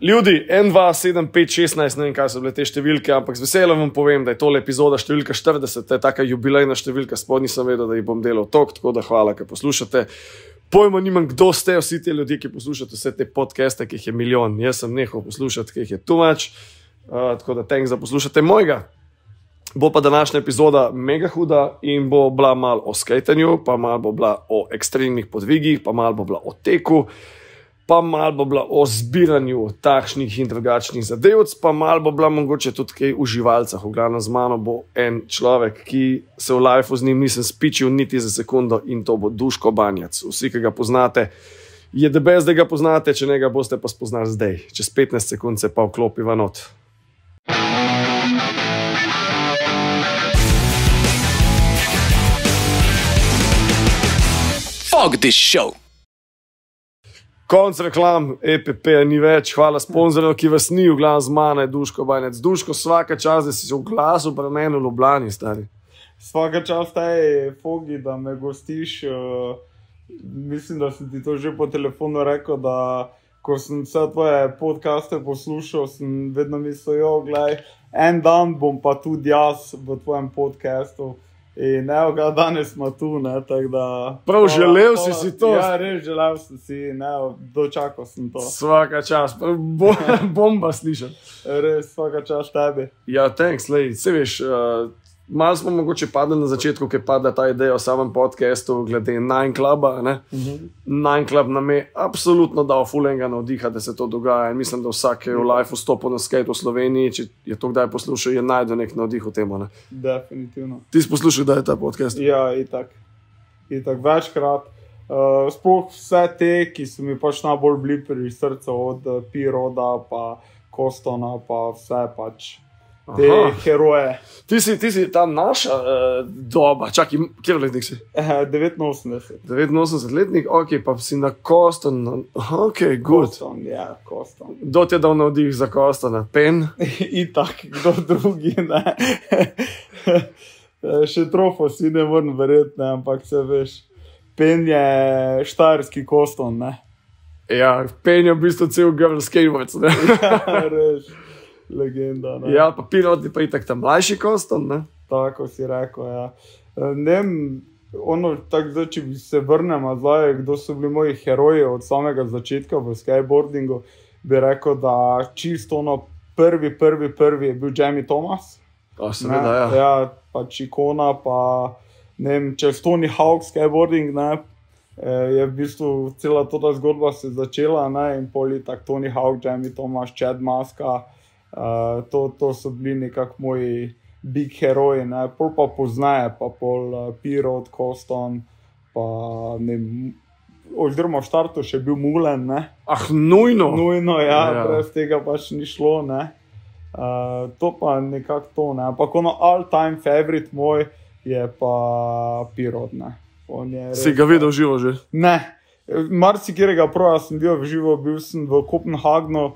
Ljudi, 1, 2, 7, 5, 16, ne vem, kaj so bile te številke, ampak z veseljem vam povem, da je tole epizoda številka 40, to je taka jubilejna številka, sploh nisem vedel, da jih bom delal tok, tako da hvala, ker poslušate. Pojma nimam, kdo ste vsi ti ljudje, ki poslušate vse te podcaste, ki jih je milijon. Jaz sem nehal poslušati, ki jih je too much, tako da thanks, da poslušate mojega. Bo pa današnja epizoda mega huda in bo bila malo o skatanju, pa malo bo bila o ekstremnih podvigih, pa malo bo bila o teku, pa malo bo bila o zbiranju takšnih in drugačnih zadevc, pa malo bo bila mogoče tudi kaj v živalcah. V glavnem z mano bo en človek, ki se v lifeu z njim nisem spičil niti za sekundo in to bo Duško Banjac. Vsi, ki ga poznate, je the best, da ga poznate, če ne ga boste pa spoznali zdaj. Čez 15 sekund se pa vklopiva not. Fuck this show! Konc reklam, EPP ni več, hvala sponzorjev, ki vas ni, v glavnem z mano je Duško Banjac. Duško, svaka čas, da si se v glasu pri meni v Ljubljani, stari. Svaka čas taj, Fogi, da me gostiš. Mislim, da sem ti to že po telefonu rekel, da ko sem vse tvoje podcaste poslušal, sem vedno mislil, glej, en dan bom pa tudi jaz v tvojem podcastu. In evo ga, danes smo tu, ne, tako da... Prav, želel si to? Ja, res želel si, ne, dočakal sem to. Svaka čas, bomba slišati. Res, svaka čas tebi. Ja, thanks, lej, se veš, malo smo mogoče padli na začetku, ker pada ta ideja o samem podcastu glede Nine Cluba, ne. Nine Club nam je absolutno dal fulenga navdiha, da se to dogaja in mislim, da vsak je v lifeu stopil na skate v Sloveniji, če je to kdaj poslušal, je najdel nek navdih v temu, ne. Definitivno. Ti si poslušal, da je ta podcast? Ja, itak večkrat. Sploh vse te, ki so mi pač najbolj bili pri srcu, od P-Roda pa Kostona pa vse pač. Te heroje. Ti si ta naša doba, čakaj, kjer letnik si? 89. 89-letnik, ok, pa si na Koston, ok, good. Koston, ja, Koston. Kdo ti je dal navdih za Kostona? Pen? Itak, kdo drugi, ne. Še trofo si ne moram verjeti, ne, ampak se veš, Pen je štajerski Koston, ne. Ja, Pen je v bistvu cel girl skateboard, ne. Ja, res. Legenda, ne. Ja, pa P-Rod je pa itak ta mlajši Koston, ne? Tako si rekel, ja. Ne vem, tako zdaj, če se vrnem nazaj, kdo so bili moji heroji od samega začetka v skateboardingu, bi rekel, da čisto prvi je bil Jamie Thomas. Seveda, ja. Ja, pač ikona, pa ne vem, čez Tony Hawk skateboarding, ne, je v bistvu cela tota zgodba se začela, ne, in pol tak Tony Hawk, Jamie Thomas, Chad Maska. To so bili nekako moji big heroji, ne, pol pa poznaje, pa pol P-Rod, Koston, pa ne, oziroma v štartu še bil Mulen, ne. Nujno? Nujno, ja, brez tega pač ni šlo, ne. To pa nekako to, ne, ampak all-time favorite moj je pa P-Rod, ne. Si ga videl živo že? Ne, marsikjerega prav, sem bil v živo, bil sem v Kopenhagnu.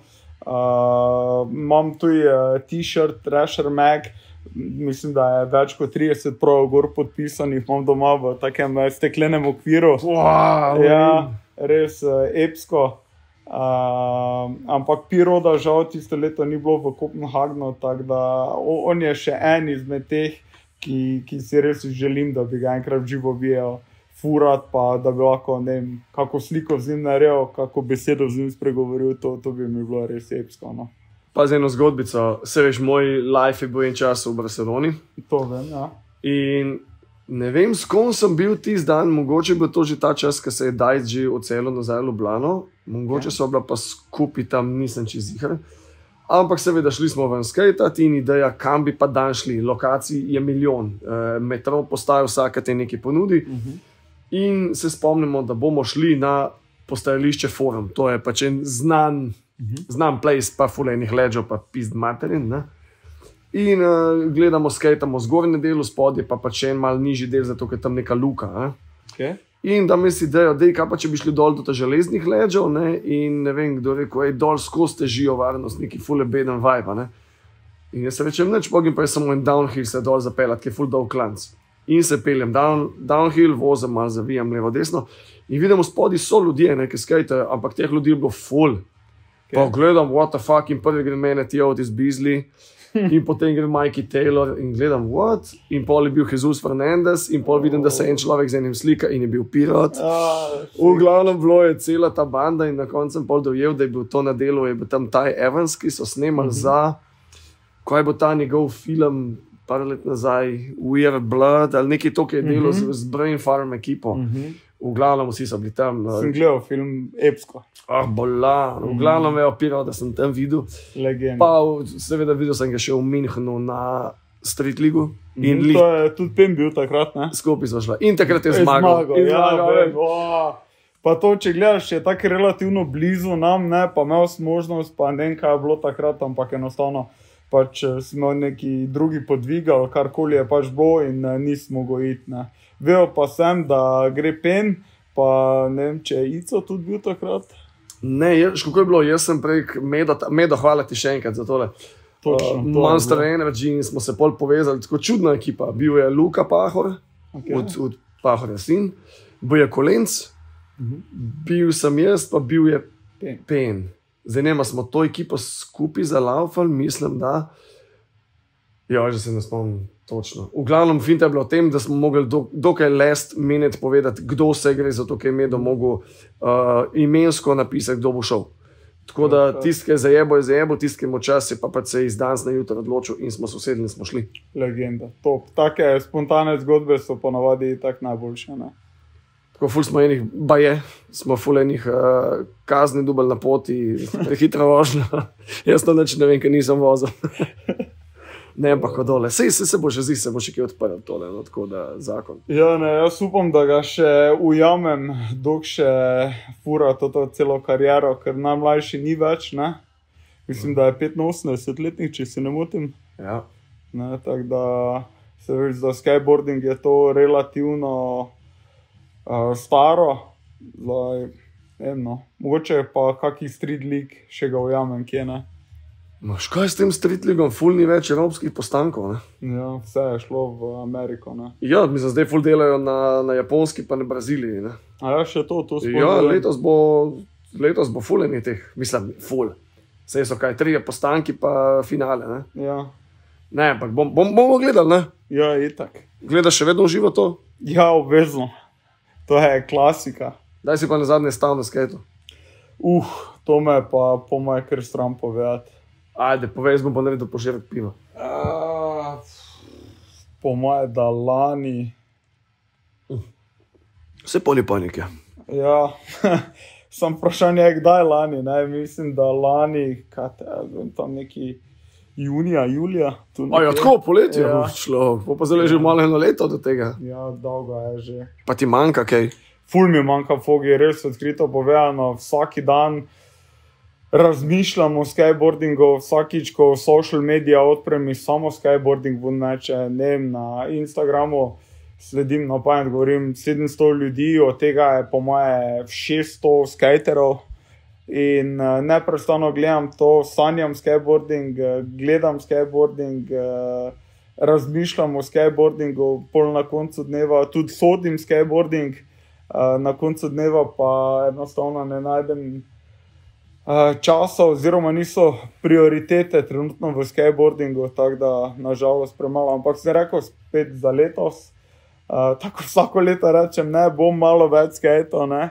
Imam tudi t-shirt Thrasher Mag, mislim, da je več kot 30 prav gor podpisanih, imam doma v takem steklenem okviru. Wow. Ja, res epsko. Ampak P-Roda žal tisto leto ni bilo v Kopenhagnu, tako da on je še en izmed teh, ki si res želim, da bi ga enkrat v živo videl furat, pa da bi lahko, ne vem, kako sliko z njim naredil, kako besedo z njim spregovoril, to bi mi bilo res epsko, no. Pa z eno zgodbico, se veš, moj life je bil en čas v Barceloni. To vem, ja. In ne vem, s kom sem bil tisti dan, mogoče bi to že ta čas, ko se je Dajc že odselil nazaj v Ljubljano, mogoče so bila pa skupaj tam, nisem čez ziher. Ampak seveda šli smo ven skatati in ideja, kam bi pa dan šli, lokacij je milijon, metro postaja vsaka te nekaj ponudi. In se spomnimo, da bomo šli na postajališče Forum. To je pač en znan place, pa fulenih ledžov, pa pizd materin, ne. In gledamo, skatamo zgornji del, spodje pa pač en mal nižji del, zato ker tam neka luka, ne. Okay. In da mi si idejo, kaj pa če bi šli dol do ta železnih ledžov, ne, in ne vem, kdo rekel, dol skozi težijo varnost, neki fule beden vibe, ne. In jaz se rečem, neč bogim, pa je samo en downhill se dol zapeljati, ki je ful dolg klanc. In se peljem downhill, vozem malo, zavijam levo desno in vidimo spodaj so ljudje, ki skajtajo, ampak teh ljudi je bilo full. Pa gledam, what the fuck, in prvi gre mene ti Otis Beasley, in potem gre Mikey Taylor in gledam, what? In pol je bil Jesus Fernandez in pol vidim, da se en človek z enim slika in je bil Pirot. V glavnem bilo je cela ta banda in na koncu sem pol dojel, da je bil to na delu, je bil tam Ty Evans, ki so snemali za, ko je bil ta njegov film par let nazaj, Weird Blood, ali nekaj to, ki je delal z Brain Farm ekipo. V glavnem vsi so bili tam. Sem gledal film epsko. Bolan. V glavnem me je opiral, da sem tam videl. Legenda. Pa seveda videl sem ga še v Münchenu na Street League. In To je tudi Pem bil takrat, ne? skupaj smo šla. In takrat je zmagal. Pa to, če gledaš, je tako relativno blizu nam, ne, pa imel sem možnost, pa ne vem, kaj je bilo takrat, ampak enostavno pač smo neki drugi podvigali, karkoli je pač bilo in nismo mogel iti, ne. Veo pa sem, da gre Pen, pa ne vem, če je Ico tudi bil takrat. Ne, kako je bilo, jaz sem prek Medo, hvala ti še enkrat za tole. Točno, Monster Energy in smo se pol povezali, tako čudna ekipa. Bil je Luka Pahor, od Pahorja sin, bil je Kolenc, bil sem jaz, pa bil je Pen. Zdaj nema, smo to ekipo skupaj zalaufali, mislim, da, že se ne spomnim točno. V glavnem finta je bilo v tem, da smo mogli dokaj last minute povedati, kdo se gre, zato ker je Medo mogel imensko napisati, kdo bo šel. Tako da tisti, ki je zajebo, tisti, ki je močas, je pa se iz danes na jutro odločil in smo sosedni, smo šli. Legenda, top. Take spontane zgodbe so ponavadi tak najboljše, ne? Tako ful smo smo ful enih kazni dubal na poti, prehitra vožnja. Jaz to nič ne vem, ker nisem vozil. Ne, ampak dole. Se bo že zdi, se bo še kje odprl tole, no, tako da zakon. Ja, ne, jaz upam, da ga še ujamem, dok še fura toto celo kariero, ker najmlajši ni več, ne. Mislim, da je 85-letnik, če se ne motim. Ja. Ne, tako da se veš, za skateboarding je to relativno staro, zdaj, ne vem, no. Mogoče pa kakih street league še ga ujamem, kje ne. Maš kaj s tem street leagueom, ful ni več evropskih postankov, ne? Ja, vse je šlo v Ameriko, ne. Ja, mislim, zdaj ful delajo na Japonski pa na Braziliji, ne. A ja, še to spomnim. Ja, letos bo ful eni teh, mislim, ful. Sej so kaj, 3 postanki pa finale, ne. Ja. Ne, ampak bomo gledali, ne. Ja, itak. Gledaš še vedno v živo to? Ja, obvezno. To je klasika. Daj si pa na zadnje stav na skejtu. To me pa po moje kar stran povedati. Ajde, povej, bo naredil požirek piva. Po moje, da lani. Vse poli panike. Ja, sem vprašanje, kdaj lani, ne, mislim, da lani, tam neki junija, julija. Ja, tako, poletje šlo, pa zdaj že malo eno leto do tega. Ja, dolgo je že. Pa ti manjka kaj? Ful mi manjka fogi, res odkrito povedano, vsaki dan razmišljam o skateboardingu, vsakič, ko social media odprem in samo skateboarding neče, ne vem, na Instagramu sledim na pamet, govorim 700 ljudi, od tega je po moje 600 skaterov in neprestano gledam to, sanjam skateboarding, gledam skateboarding, razmišljam o skateboardingu, pol na koncu dneva tudi sodim skateboarding, na koncu dneva pa enostavno ne najdem časa oziroma niso prioritete trenutno v skateboardingu, tako da nažalost premalo, ampak sem rekel spet za letos, tako vsako leto rečem, ne, bom malo več skateov, ne,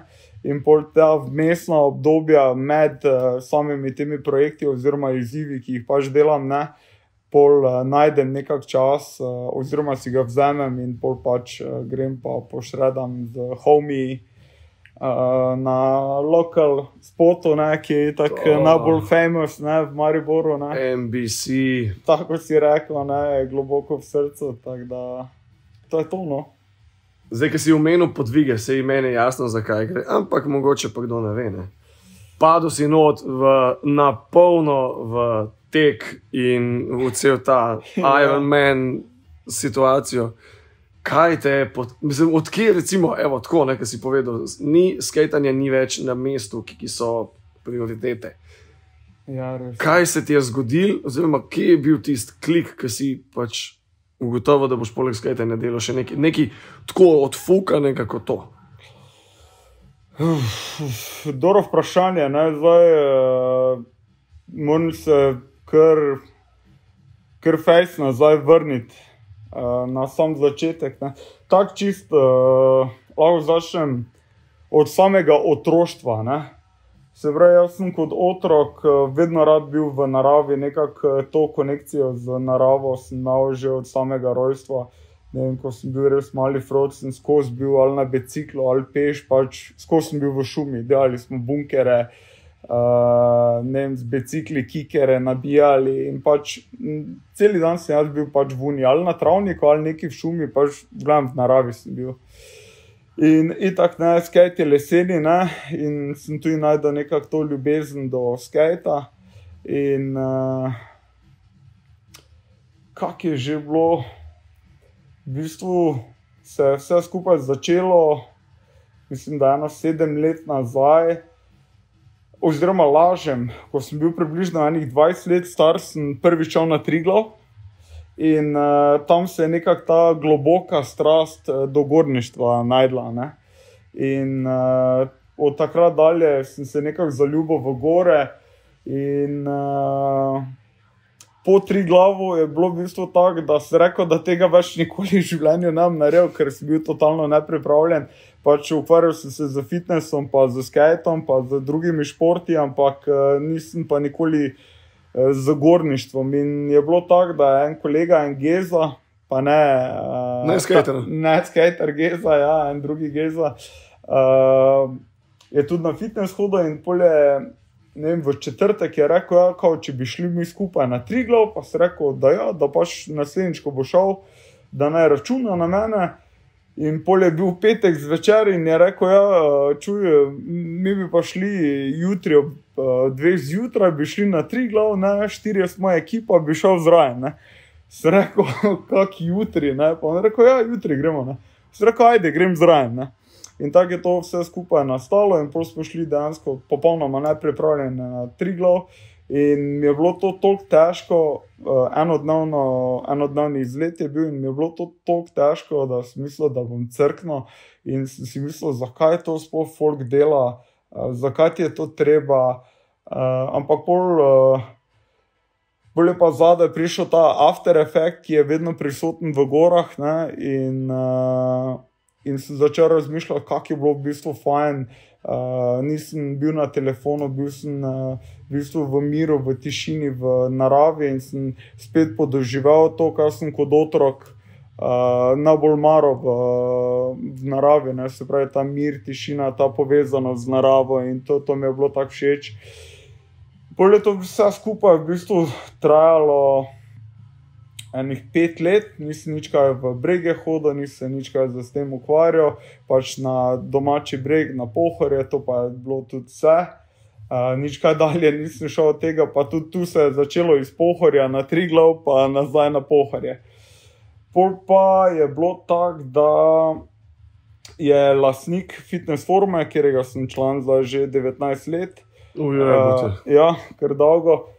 in pol ta vmesna obdobja med samimi temi projekti oziroma izzivi, ki jih pač delam, ne, pol najdem nekak čas oziroma si ga vzamem in pol pač grem pa pošredam z homie na local spotu, ne, ki je tako najbolj famous, ne, v Mariboru, ne. NBC. Tako si rekla, ne, globoko v srcu, tako da to je to, no. Zdaj, ki si omenil podvige, se je meni jasno, zakaj gre, ampak mogoče pa kdo ne ve, ne. Padel si not na polno v tek in v cel ta Iron Man situacijo. Kaj te je, mislim, odkje recimo, evo, tako, ne, kaj si povedal, skejtanje ni več na mestu, ki so prioritete. Ja, res. Kaj se ti je zgodil, oziroma kje je bil tisti klik, ki si pač ugotovil, da boš poleg skejtanja delal še nekaj tako odfukanega kot to? Dobro vprašanje, ne, zdaj moram se kar fejs nazaj vrniti na sam začetek. Ne. Tak čist lahko začnem od samega otroštva. Ne. Se pravi, jaz sem kot otrok vedno rad bil v naravi, nekako to konekcijo z naravo sem imel že od samega rojstva. Ne vem, ko sem bil res mali frod, sem skozi bil ali na biciklu ali peš, pač skozi sem bil v šumi, delali smo bunkere, ne vem, z bicikli, kikere nabijali in pač celi dan sem jaz bil pač v uni, ali na travniku ali neki v šumi, pač v naravi sem bil. In itak ne, skate je leseni, ne, in sem tudi najdel nekako to ljubezen do skata. In kak je že bilo, v bistvu se je vse skupaj začelo, mislim, da 7 let nazaj, oziroma lažem, ko sem bil približno 20 let star, sem prvič šel na Triglav. In tam se je nekako ta globoka strast do gorništva najdla. Ne? In od takrat dalje sem se nekako zaljubil v gore in po Triglavu je bilo v bistvu tako, da sem rekel, da tega več nikoli v življenju ne bom naredil, ker sem bil totalno nepripravljen. Pač ukvarjal sem se z fitnessom, pa z skateom, pa z drugimi športi, ampak nisem pa nikoli z gorništvom. In je bilo tako, da je en kolega, en Geza, pa ne skater. Ne skater Geza, ja, en drugi Geza, je tudi na fitness hodil in polje, ne vem, v četrtek je rekel, ja, kao, če bi šli mi skupaj na Triglav, pa sem rekel, da ja, da pač naslednjič, ko bo šel, da naj računa na mene. In pol je bil petek zvečer in je rekel, ja, čuj, mi bi pa šli jutri ob 2 zjutraj, bi šli na Triglav, ne, 4 smo ekipa, bi šel zraven, ne. Sem rekel, kak jutri, ne, pa on rekel, ja, jutri gremo, ne. Sem rekel, ajde, grem zraven, ne. In tako je to vse skupaj nastalo in pol smo šli dejansko popolnoma nepripravljeni na Triglav. In mi je bilo to toliko težko, enodnevni izlet je bil in mi je bilo to toliko težko, da sem mislil, da bom crknil in sem si mislil, zakaj to sploh folk dela, zakaj ti je to treba, ampak pol je pa zadaj prišel ta after effect, ki je vedno prisoten v gorah, ne, in sem začel razmišljati, kak je bilo v bistvu fajn. Nisem bil na telefonu, bil sem v bistvu v miru, v tišini, v naravi in sem spet podoživel to, kar sem kot otrok najbolj maral v naravi, ne? Se pravi ta mir, tišina, ta povezanost z naravo in to mi je bilo tako všeč. Pol je to vse skupaj v bistvu trajalo enih 5 let, nisem nič kaj v brege hodil, nisem nič kaj s tem ukvarjal, pač na domači breg, na Pohorje, to pa je bilo tudi vse. Nič kaj dalje nisem šel od tega, pa tudi tu se je začelo iz Pohorja na Triglav, pa nazaj na Pohorje. Pol pa je bilo tako, da je lastnik fitness forme, kjerega sem član zdaj že 19 let. Ja, kar dolgo.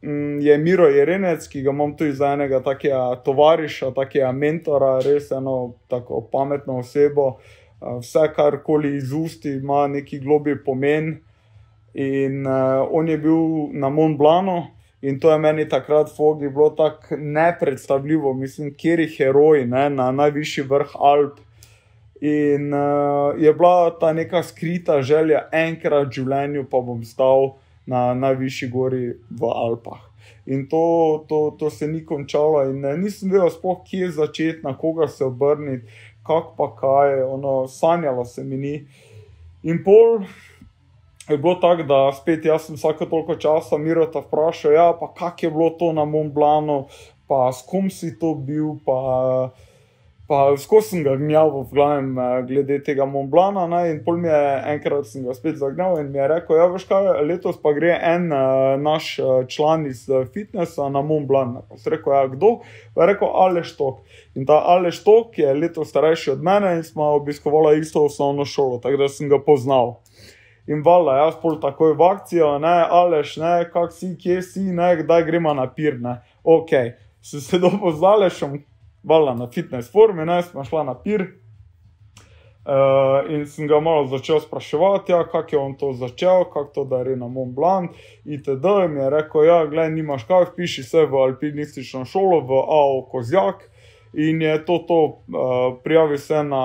Je Miro Jerenec, ki ga imam tudi za enega takega tovariša, takega mentora, res eno tako pametno osebo. Vse, karkoli iz usti, ima neki globi pomen. In on je bil na Mont Blancu in to je meni takrat fogi bilo tako nepredstavljivo, mislim, kjeri heroj, ne, na najvišji vrh Alp. In je bila ta neka skrita želja, enkrat v življenju pa bom stal na najvišji gori v Alpah. In to se ni končalo in nisem vedel sploh, kje začeti, na koga se obrniti, kak pa kaj, sanjalo se mi ni. In pol je bilo tako, da spet jaz sem vsako toliko časa Mirota vprašal, ja, pa kak je bilo to na Mont Blancu, pa s kom si to bil, pa skozi sem ga gnjavil v glavnem glede tega Mont Blanca, ne, in pol mi je enkrat sem ga spet zagnjal in mi je rekel, ja, veš kaj, letos pa gre en naš član iz fitnessa na Mont Blanc. Pa sem rekel, ja, kdo? Pa je rekel Aleš Tok. In ta Aleš Tok je letos starejši od mene in smo obiskovala isto osnovno šolo, tako da sem ga poznal. In valjda, jaz pol takoj v akcijo, ne, Aleš, ne, kak si, kje si, ne, kdaj gremo na pir, ne. Ok, sem se dobil z Alešom, valjda na fitness formi, ne, smo šla na pir. In sem ga malo začel spraševati, ja, kako je on to začel, kako to, da je na Mont Blanc, itd. Mi je rekel, ja, gledaj, nimaš kaj, vpiši se v alpinistično šolo, v AO Kozjak. In je to, prijavi se na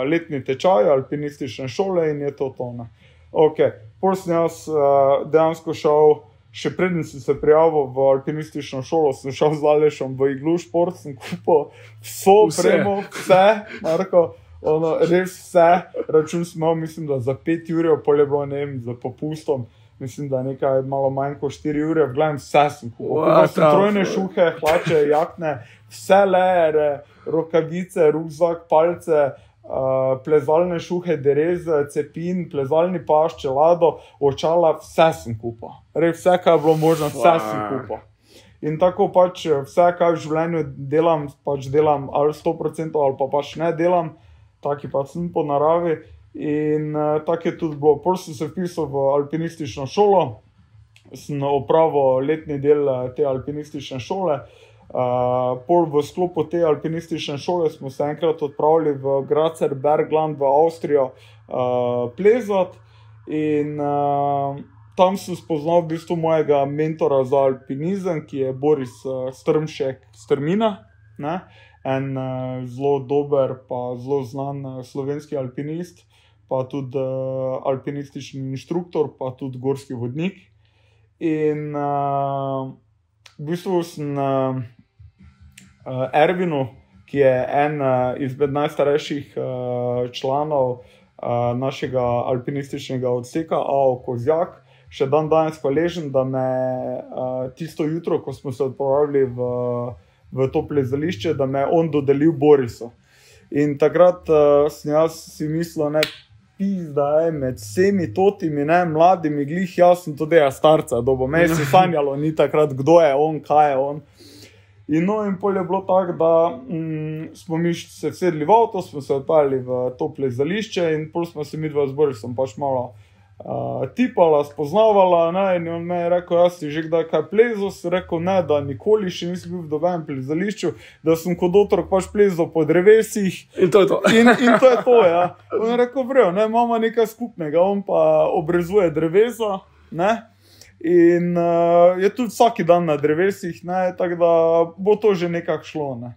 letni tečaj alpinistične šole in je to. Ne. Ok, pol sem jaz dejansko šel, še preden sem se prijavil v alpinistično šolo, sem šel z Alešom v Iglu šport, sem kupil vso opremo, vse, Marko, res vse, račun smo, mislim, da za 5 ur, pol je bilo, ne vem, za popustom, mislim, da nekaj malo manj kot 4 ure, gledam, vse sem kupil. Kupil sem trojne šuhe, hlače, jakne, vse lejere, rokavice, rukzak, palce, plezalne šuhe, dereze, cepin, plezalni pašč, čelado, očala, vse sem kupil. Res vse, kaj je bilo možno, vse sem kupil. In tako pač vse, kaj v življenju delam, pač delam ali 100% ali pa pač ne delam, taki pač sem po naravi. In tako je tudi bilo. Prvo sem se vpisal v alpinistično šolo, sem opravil letni del te alpinistične šole. Pol v sklopu te alpinistične šole smo se enkrat odpravili v Grazer-Bergland v Avstrijo plezati in tam sem spoznal v bistvu mojega mentora za alpinizem, ki je Boris Strmšek Strmina, ne? En zelo dober pa zelo znan slovenski alpinist, pa tudi alpinistični inštruktor, pa tudi gorski vodnik. In v bistvu sem Ervinu, ki je en izmed najstarejših članov našega alpinističnega odseka AO Kozjak, še dan danes hvaležen, da me tisto jutro, ko smo se odpravili v to plezališče, da me je on dodelil Borisu. In takrat sem jaz si mislil, ne, pizda je med vsemi totimi, ne, mladimi, glih, jaz sem tudi starca, dobo, me se sanjalo ni takrat, kdo je on, kaj je on. In pol je bilo tako, da smo mi se sedli v avto, smo se odpeljali v to plezališče in pol smo se midva z Borisom pač malo tipala, spoznavala, ne, in on me je rekel, jaz si že kdaj kaj plezal, si rekel, ne, da nikoli še nisem bil v dobenem plezališču, da sem kot otrok pač plezal po drevesih. In to je to. In to je to, ja. On je rekel, vrejo, ne, imamo nekaj skupnega, on pa obrezuje drevesa, ne, in je tudi vsaki dan na drevesih, ne, tako da bo to že nekako šlo, ne.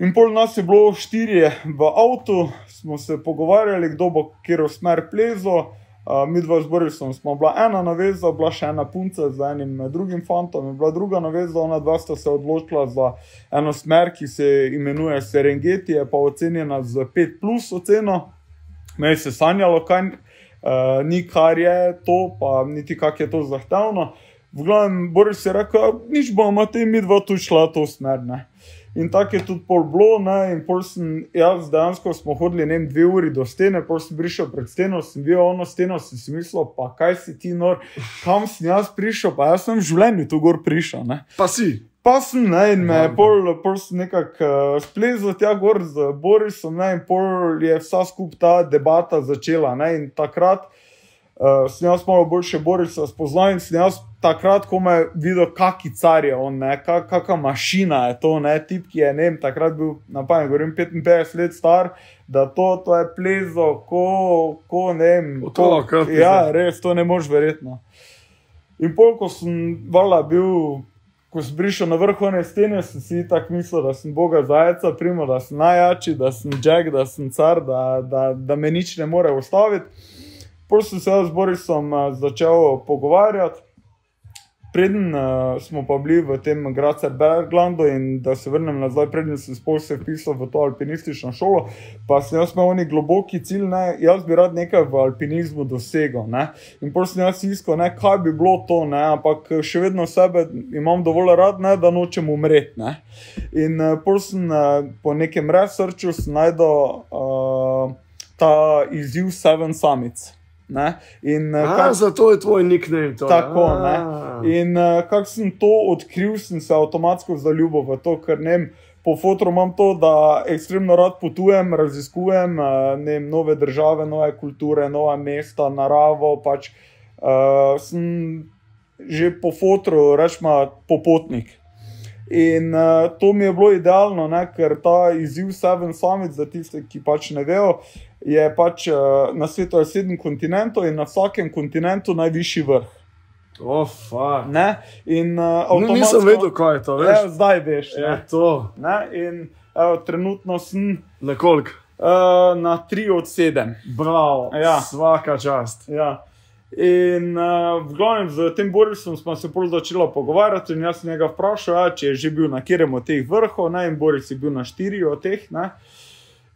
In pol nas je bilo 4 v avtu, smo se pogovarjali, kdo bo katero smer plezal. Midva z Borisom smo bila ena naveza, bila še ena punca z enim drugim fantom, je bila druga naveza, ona dva sta se odločila za eno smer, ki se imenuje Serengeti, je pa ocenjena z 5+ oceno. Meni se sanjalo, kaj ni, kar je to, pa niti kak je to zahtevno. V glavnem, Boris je rekel, nič bomo te midva tu šla to smer, ne. In tako je tudi pol bilo, ne, in pol sem, jaz dejansko smo hodili, ne vem, 2 uri do stene, pol sem prišel pred steno, sem bil ono steno, sem si mislil, pa kaj si ti nor, kam sem jaz prišel, pa jaz sem v življenju tu gor prišel, ne. Pa si? Pa sem, ne, in me pol sem nekako splezal tja gor z Borisom, ne, in pol je vsa skup ta debata začela, ne, in takrat sem jaz malo boljše Borisa spoznal in sem jaz takrat, ko me videl, kaki car je on, ne, kaka mašina je to, ne, tip, ki je, ne vem, takrat bil, na pamet govorim, 55 let star, da to je plezo, ko ne vem, ja, res, to ne moš verjetno. In pol, ko sem ko sem prišel na vrh one stene, sem si tako mislil, da sem Boga zajca, primo, da sem najjači, da sem Jack, da sem car, da me nič ne more ustaviti. Pol sem se z Borisom začel pogovarjati, preden smo pa bili v tem Grazer-Berglandu in da se vrnem nazaj, preden sem se vpisal v to alpinistično šolo, pa sem jaz imel oni globoki cilj, ne, jaz bi rad nekaj v alpinizmu dosegel, ne, in pol sem jaz iskal, ne, kaj bi bilo to, ne, ampak še vedno sebe imam dovolj rad, ne, da nočem umreti, ne, in pol sem po nekem researchu sem najdel ta izziv 7 Summits. Ne? In, zato je tvoj nickname to. Tako, ne. In kak sem to odkril, sem se avtomatsko zaljubil v to, ker ne vem, po fotru imam to, da ekstremno rad potujem, raziskujem, ne vem, nove države, nove kulture, nova mesta, naravo, pač sem že po fotru, rečemo, popotnik. In to mi je bilo idealno, ne, ker ta izziv Seven Summit, za tiste, ki pač ne vejo, je pač na svetu je 7 kontinentov in na vsakem kontinentu najvišji vrh. Ne? In nisem vedel, kaj je to, veš? Zdaj veš. Je to. Ne? In trenutno sem na koliko? Na 3 od 7. Bravo, svaka čast. Ja. In v glavnem z tem Borisom smo se pol začela pogovarjati in jaz sem njega vprašal, če je že bil na katerem od teh vrhov, ne, in Boris je bil na 4 od teh, ne.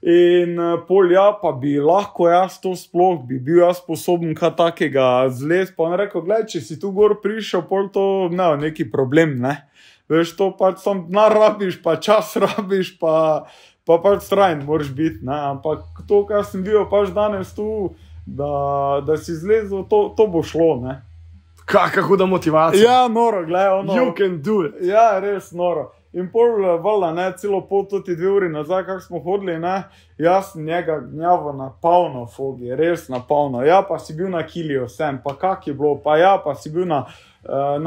In pol pa bi lahko jaz to sploh, bi bil jaz sposoben kaj takega zlez, pa on rekel, gledaj, če si tu gor prišel, pol to ne, neki problem, ne. Veš, to pač sam denar rabiš, pa čas rabiš, pa pač strajen moraš biti, ne, ampak to, kar sem bil pač danes tu, da si zlezel, to bo šlo, ne. Kakšna huda motivacija. Ja, noro, gledaj, ono. You can do it. Ja, res noro. In pol valjda, ne, celo pot tudi 2 uri nazaj, kak smo hodili, ne, jaz sem njega gnjavo na polno, Fogi, res na polno. Ja, pa si bil na Kiliju sem, pa kak je bilo, pa ja, pa si bil na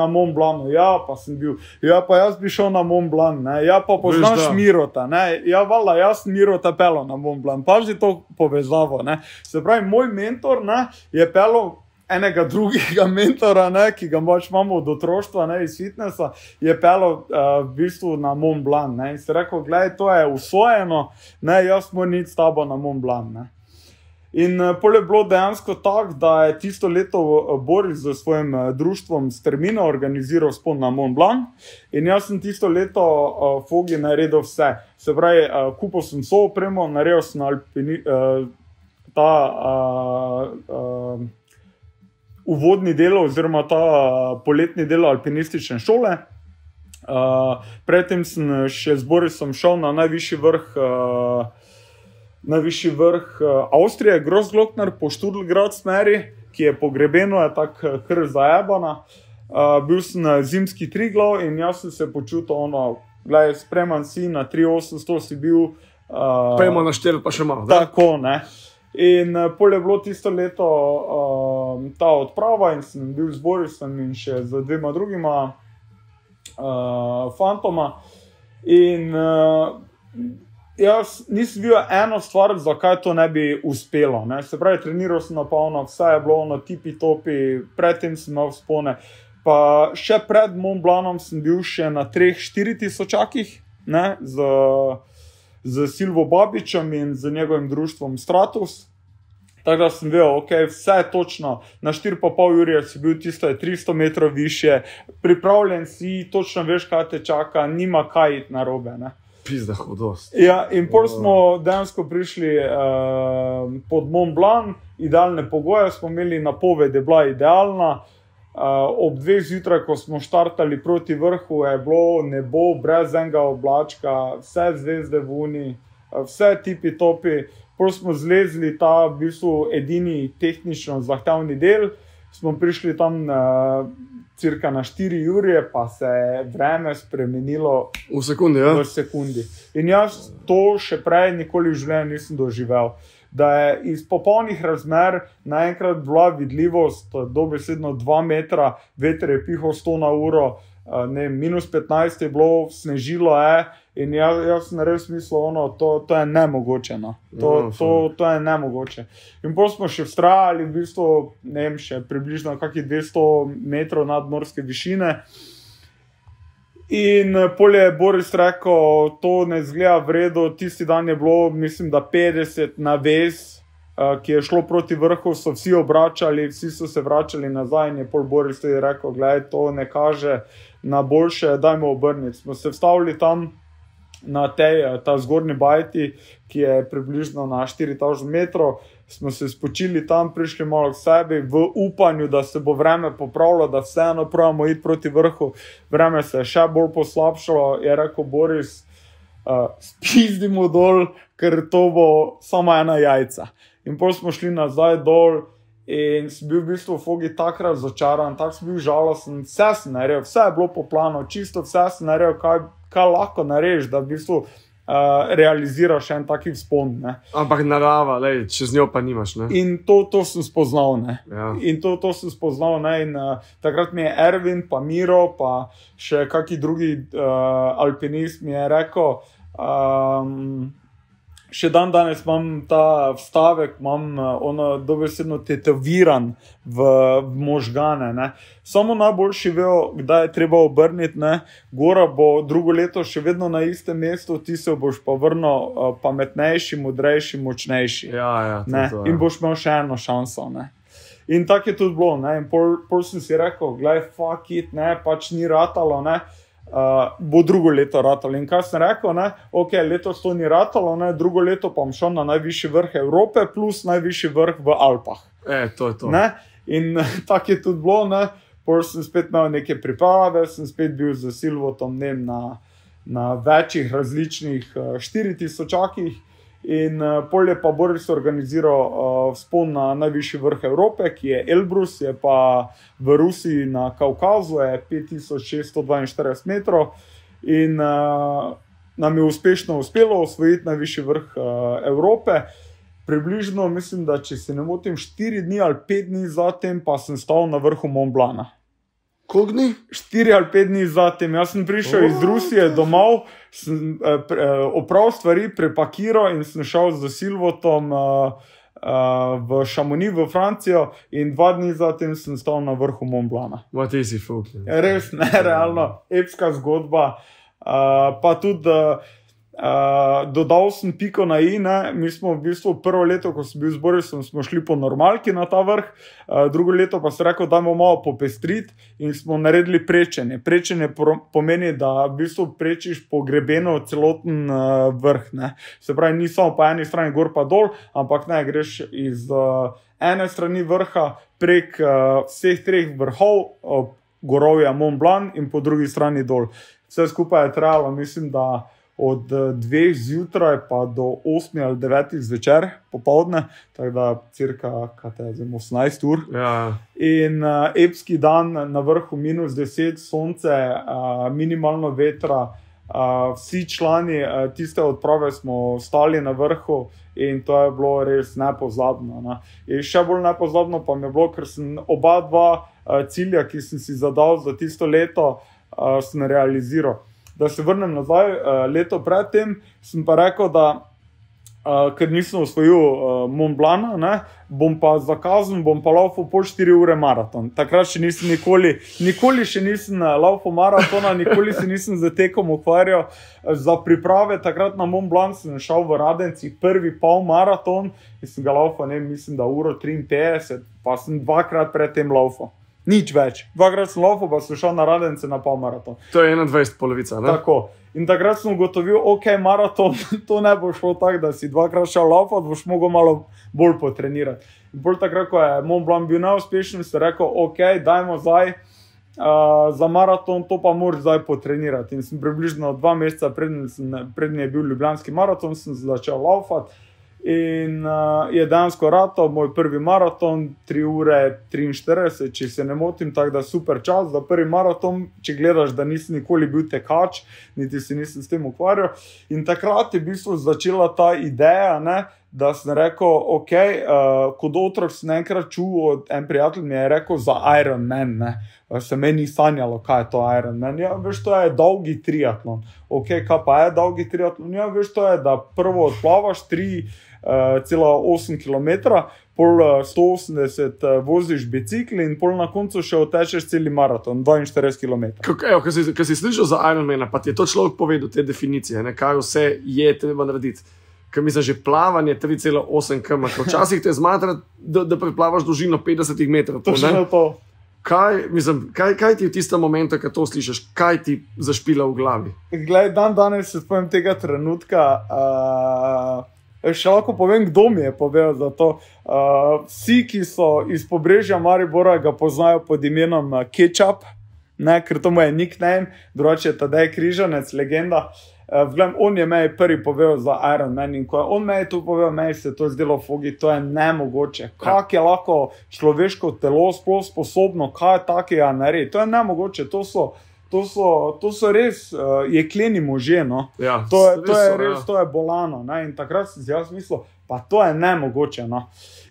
Mont Blancu, ja, pa sem bil, ja, pa jaz bi šel na Mont Blanc, ne, ja, pa poznaš Mirota, ne, ja, valjda, jaz sem Mirota pelal na Mont Blanc, pa že to povezavo, ne. Se pravi, moj mentor, ne, je pelal enega drugega mentora, ne, ki ga moč imamo od otroštva, ne, iz fitnessa, je pelal v bistvu na Mont Blanc, ne, in se rekel, gledaj, to je usvojeno, ne, jaz moram iti s tabo na Mont Blanc, ne. In pol je bilo dejansko tako, da je tisto leto Boris z svojim društvom Strmina organiziral spon na Mont Blanc in jaz sem tisto leto Fogi naredil vse. Se pravi, kupil sem vso opremo, naredil sem uvodni del oziroma ta poletni del alpinistične šole. Predtem sem še z Borisom šel na najvišji vrh Avstrije, Großglockner po Študelgrad smeri, ki je pogrebeno, je tako kar zajebana. Bil sem na zimski Triglav in jaz sem se počutil gledaj, spreman si, na 3800 si bil. Pejmo na 4 pa še malo, da? Tako, ne. In pol je bilo tisto leto ta odprava in sem bil z Borisom in še z 2 drugima fantoma. In jaz nisem bil eno stvar, zakaj to ne bi uspelo, ne. Se pravi, treniral sem napolno, vse je bilo tipi-topi, predtem sem imel vzpone. Pa še pred Mont Blancom sem bil še na 3-4 tisočakih, ne, z Silvo Babičem in z njegovim društvom Stratus. Tako da sem vedel, ok, vse je točno, na 4,5 ure si bil tisto, je 300 metrov više, pripravljen si, točno veš, kaj te čaka, nima kaj iti narobe, ne. Pizda hudost. Ja, in pol smo dejansko prišli pod Mont Blanc, idealne pogoje smo imeli, napoved je bila idealna. Ob 2 zjutraj, ko smo štartali proti vrhu, je bilo nebo brez enega oblačka, vse zvezde v uni, vse tipi-topi. Pol smo zlezli ta v bistvu edini tehnično zahtevni del, smo prišli tam cirka na 4 ure, pa se je vreme spremenilo v sekundi, ja? V sekundi. In jaz to še prej nikoli v življenju nisem doživel. Da je iz popolnih razmer naenkrat bila vidljivost dobesedno 2 metra, veter je pihal 100 na uro, -15 je bilo, snežilo je in jaz sem res mislil, to je nemogoče, no. To je nemogoče. In potem smo še vztrajali, v bistvu, ne vem, še približno kakih 200 metrov nadmorske višine. In pol je Boris rekel, to ne izgleda v redu, tisti dan je bilo, mislim, da 50 navez, ki je šlo proti vrhu, so vsi obračali, vsi so se vračali nazaj in je pol Boris tudi rekel, gledaj, to ne kaže na boljše, dajmo obrniti. Smo se vstavili tam na ta zgornji bajti, ki je približno na 4000 metrov, smo se spočili tam, prišli malo k sebi v upanju, da se bo vreme popravilo, da vseeno pravimo iti proti vrhu. Vreme se je še bolj poslabšalo, je rekel Boris, spizdimo dol, ker to bo samo ena jajca. In potem smo šli nazaj dol in sem bil v bistvu Fogi tak razočaran, tak sem bil žalosten, vse sem naredil, vse je bilo po planu, čisto vse sem naredil, kaj lahko narediš, da v bistvu realiziraš en taki vzpon. Ne. Ampak narava, lej, čez njo pa nimaš. Ne? In to sem spoznal. Ja. In to sem spoznal. In takrat mi je Ervin, pa Miro, pa še kaki drugi alpinist mi je rekel, še dan danes imam ta vstavek, imam dobesedno tetoviran v možgane. Ne. Samo najboljši vejo, kdaj je treba obrniti. Ne. Gora bo drugo leto še vedno na istem mestu, ti se boš pa vrnil pametnejši, modrejši, močnejši. Ja, to, in boš imel še eno šanso. Ne. In tako je tudi bilo. Ne. In pol sem si rekel, gledaj, fuck it, ne, pač ni ratalo, ne. Bo drugo leto ratalo. In kaj sem rekel, ne? Ok, letos to ni ratalo, ne? Drugo leto pa bom šel na najvišji vrh Evrope plus najvišji vrh v Alpah. To je to. Ne? In tako je tudi bilo, ne? Potem sem spet imel neke priprave, sem spet bil z Silvotom na večjih različnih 4000-akih in pol je pa Boris organiziral vzpon na najvišji vrh Evrope, ki je Elbrus, je pa v Rusiji na Kaukazu, je 5642 metrov in nam je uspešno uspelo osvojiti najvišji vrh Evrope. Približno, mislim, da če se ne motim, 4 dni ali 5 dni zatem pa sem stal na vrhu Mont Blana. Koliko dni? 4 ali 5 dni zatem. Jaz sem prišel iz Rusije domov, sem opravil stvari, prepakiral in sem šel z Silvotom v Chamonix v Francijo in 2 dni zatem sem stal na vrhu Mont Blana. What is it, folk? Res nerealno, epska zgodba. Pa tudi dodal sem piko na i, ne. Mi smo v bistvu prvo leto, ko sem bil z Borisom, smo šli po normalki na ta vrh, drugo leto pa sem rekel, dajmo malo popestriti in smo naredili prečenje. Prečenje pomeni, da v bistvu prečiš po grebenu celoten vrh. Ne. Se pravi, ni samo po eni strani gor pa dol, ampak ne, greš iz ene strani vrha prek vseh 3 vrhov, gorovja Mont Blanc in po drugi strani dol. Vse skupaj je trajalo, mislim, da od 2 zjutraj pa do 8 ali 9 zvečer popoldne, tako da cirka 18 ur. Ja. In epski dan na vrhu -10, sonce, minimalno vetra, vsi člani tiste odprave smo stali na vrhu in to je bilo res nepozabno. Ne. In še bolj nepozabno pa mi je bilo, ker sem oba cilja, ki sem si zadal za tisto leto, sem realiziral. Da se vrnem nazaj, leto predtem sem pa rekel, da ker nisem osvojil Mont Blana, ne, bom pa zakazan, bom pa laufal pol 4 ure maraton. Takrat še nisem nikoli še nisem laufal maratona, nikoli se nisem z tekom ukvarjal. Za priprave takrat na Mont Blanc sem šel v Radenci prvi pol maraton in sem ga laufal, ne, mislim, da 1:53, pa sem 2-krat predtem laufal. Nič več. 2-krat sem laufal, pa sem šel na Radence na pol maraton. To je 21 polovica, ne? Tako. In takrat sem ugotovil, ok, maraton, to ne bo šlo tako, da si 2-krat šel laufat, boš mogel malo bolj potrenirati. In bolj takrat, ko je Mont Blanc bil neuspešen, sem rekel, ok, dajmo zdaj za maraton, to pa moraš zdaj potrenirati. In sem približno 2 meseca prednji je bil Ljubljanski maraton, sem začel laufat. In je dejansko ratal moj prvi maraton, 3:43, če se ne motim, tako da super čas za prvi maraton, če gledaš, da nisem nikoli bil tekač, niti se nisem s tem ukvarjal. In takrat je v bistvu začela ta ideja, ne, da sem rekel, ok, kot otrok sem enkrat čul, en prijatelj mi je rekel za Ironman, ne. Se meni sanjalo, kaj je to Ironman. Ja, veš, to je dolgi triatlon. Ok, kaj pa je dolgi triatlon? Ja, veš, to je, da prvo odplavaš 3,8 km, pol 180 voziš bicikli in pol na koncu še otečeš celi maraton, 42 km. Evo, ko si slišal za Ironmana, pa ti je to človek povedal, te definicije, ne, kaj vse je treba narediti. Ker mislim, že plavanje 3,8 km, včasih te zmatra, da preplavaš dolžino 50 metrov. Točno to. Kaj ti v tistem momentu, ko to slišiš, kaj ti zašpila v glavi? Glej, danes se spomnim tega trenutka, še lahko povem, kdo mi je povedal za to. Vsi, ki so iz pobrežja Maribora, ga poznajo pod imenom Ketchup, ne, ker to mu je nickname, drugače je Tadej Križanec, legenda. Vglem, on je meni prvi povedal za Ironman in ko je on meni to povedal, meni se to zdelo, fogi, to je nemogoče. Kak je lahko človeško telo sploh sposobno, kaj je takega narediti? To je nemogoče, to so to so res jekleni možje, no. Ja, To je res, to je bolano, ne, in takrat sem si jaz mislil, pa to je nemogoče, no.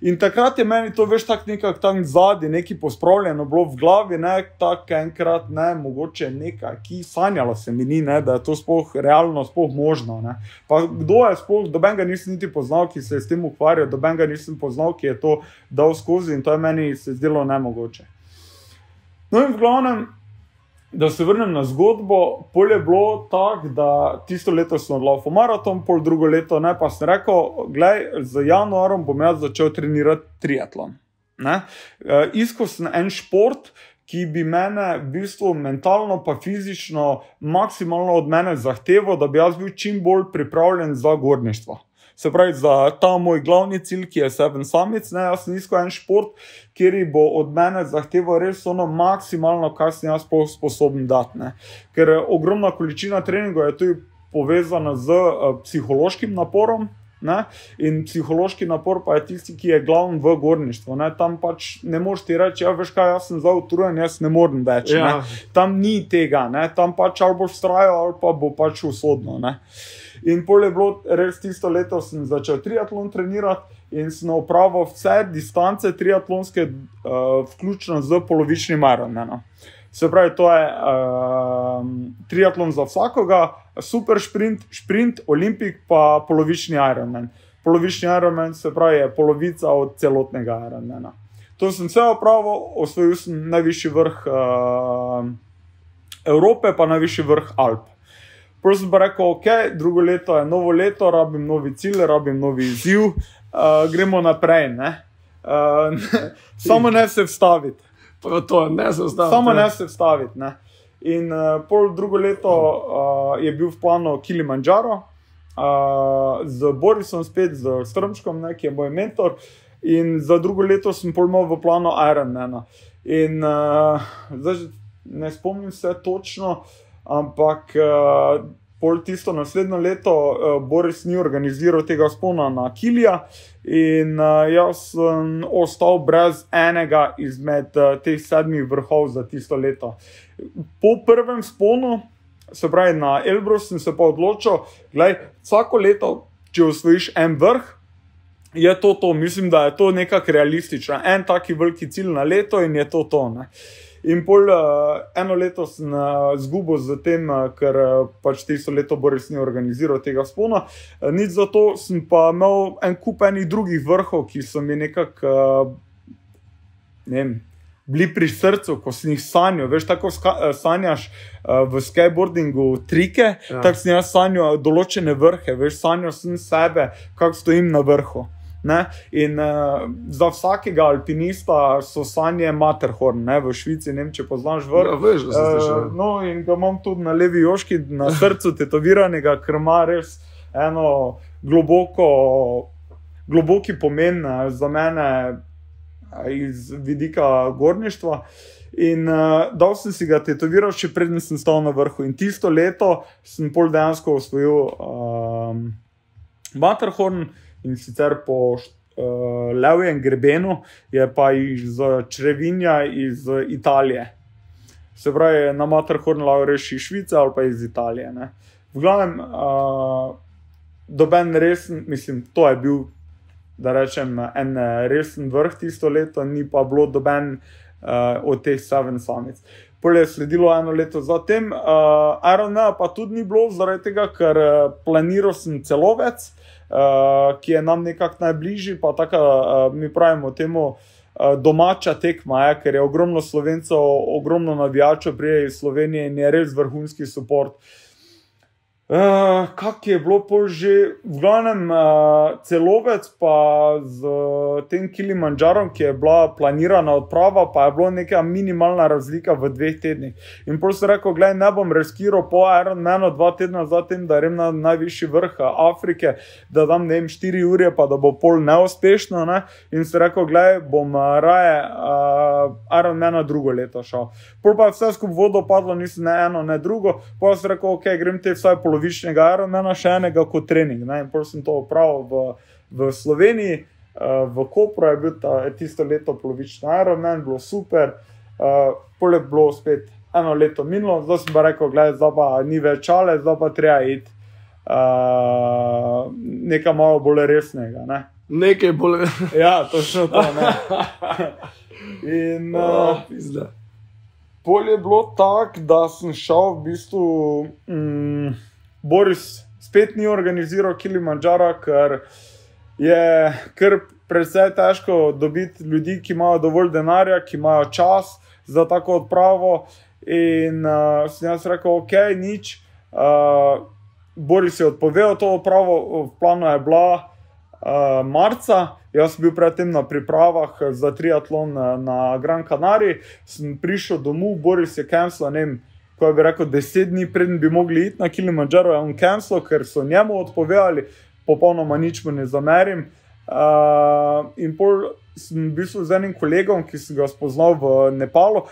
In takrat je meni to, veš, tak nekak tam zadnji, neki pospravljeno bilo v glavi, ne, tak enkrat, ne, mogoče nekaj, ki sanjalo se mi ni, ne, da je to sploh realno, sploh možno, ne. Pa kdo je sploh, doben ga nisem niti poznal, ki se je s tem ukvarjal, doben ga nisem poznal, ki je to dal skozi in to je meni se zdelo nemogoče. No in v glavnem, da se vrnem na zgodbo, pol je bilo tako, da tisto leto sem odlaufal maraton, pol drugo leto ne, pa sem rekel, glej, z januarom bom jaz začel trenirati triatlon. Iskal sem en šport, ki bi mene v bistvu mentalno pa fizično maksimalno od mene zahteval, da bi jaz bil čim bolj pripravljen za gorništvo. Se pravi, za ta moj glavni cilj, ki je Seven Summits, ne, jaz sem iskal en šport, kjer bo od mene zahteval res ono maksimalno, kar sem jaz sposoben dati. Ne. Ker ogromna količina treningov je tudi povezana z psihološkim naporom, ne, in psihološki napor pa je tisti, ki je glavni v gorništvu. Ne. Tam pač ne moreš ti reči, ja, veš kaj, jaz sem zdaj utrujen, jaz ne morem več. Ja. Ne. Tam ni tega, ne. Tam pač ali boš vztrajal, ali pa bo pač usodno. Ne. In pol je bilo res tisto leto, sem začel triatlon trenirati in sem opravil vse distance triatlonske, vključno z polovičnim Ironmanom. Se pravi, to je triatlon za vsakoga, super šprint, olimpik pa polovični Ironman. Polovični Ironman, se pravi, je polovica od celotnega Ironmana. To sem vse opravil, osvojil sem najvišji vrh Evrope, pa najvišji vrh Alp. Prvo sem pa rekel, ok, drugo leto je novo leto, rabim novi cilj, rabim novi izziv, gremo naprej, ne. Samo ne se vstaviti. Samo ne se vstaviti, ne. In pol drugo leto je bil v planu Kilimanjaro, z Borisom spet, z Strmškom, ne, ki je moj mentor, in za drugo leto sem pol imel v planu Ironmana. In zdaj ne spomnim se točno, ampak pol tisto naslednjo leto Boris ni organiziral tega spona na Kilija in jaz sem ostal brez enega izmed teh 7 vrhov za tisto leto. Po prvem sponu, se pravi na Elbrus, sem se pa odločil, glej, vsako leto, če osvojiš en vrh, je to, mislim, da je to nekako realistično. En taki veliki cilj na leto in je to, ne. In pol eno leto sem zgubil z tem, ker pač tisto leto Boris ni organiziral tega spona. Nič zato sem pa imel en kup enih drugih vrhov, ki so mi nekako, ne vem, bili pri srcu, ko sem jih sanjal. Veš, tako sanjaš v skateboardingu trike, ja. Tako sem jaz sanjal določene vrhe, veš, sanjal sem sebe, kako stojim na vrhu. Ne? In za vsakega alpinista so sanje Matterhorn, ne? V Švici, ne vem, če poznaš vrh. Ja, veš, da se sliši. No, in ga imam tudi na levi joški, na srcu tetoviranega, ker ima res eno globoki pomen za mene iz vidika gorništva. In dal sem si ga tetoviral, še preden sem stal na vrhu. In tisto leto sem pol dejansko osvojil Matterhorn, in sicer po levjem grebenu, je pa iz črevinja iz Italije. Se pravi, na Matterhorn lahko reši iz Švice ali pa iz Italije. Ne. V glavnem, doben resen, mislim, to je bil, da rečem, en resen vrh tisto leto, ni pa bilo doben od teh Seven Summits. Pol je sledilo eno leto zatem, Ironmana pa tudi ni bilo, zaradi tega, ker planiral sem Celovec, ki je nam nekako najbližji, pa taka, mi pravimo temu, domača tekma, ker je ogromno Slovencev, ogromno navijačev prije iz Slovenije in je res vrhunski support. Kak je bilo pol že, v glavnem Celovec pa z tem Kilimanjarom, ki je bila planirana odprava, pa je bilo neka minimalna razlika v 2 tednih. In pol sem rekel, glej, ne bom riskiral po Ironmanu 2 tedna zatem, da grem na najvišji vrh Afrike, da dam, ne vem, 4 ure, pa da bo pol neuspešno, ne. In sem rekel, glej, bom raje Ironmana drugo leto šel. Pol pa je vse skup vodo padlo, nisem ne eno, ne drugo, pa sem rekel, ok, grem te vsaj polovičnega Ironmana, še enega kot trening, ne. In pol sem to opravil v Sloveniji, v Kopru je bil tisto leto polovični Ironman, bilo super, pol je bilo spet eno leto minilo, zdaj sem pa rekel, gledaj, zdaj pa ni več čale, zdaj pa treba iti nekaj malo bolj resnega, ne. Nekaj bolj... Ja, točno to, ne. In pol je bilo tako, da sem šel v bistvu, Boris spet ni organiziral Kilimandžara, ker je kar precej težko dobiti ljudi, ki imajo dovolj denarja, ki imajo čas za tako odpravo. In sem jaz rekel, ok, nič. Boris je odpovedal to odpravo, v planu je bila marca. Jaz sem bil predtem na pripravah za triatlon na Gran Canaria. Sem prišel domov, Boris je cancel, ne vem, ko bi rekel, 10 dni preden bi mogli iti na Kilimandžaro, je on cancel, ker so njemu odpovedali, popolnoma nič mu ne zamerim. In pol sem bil z enim kolegom, ki sem ga spoznal v Nepalu.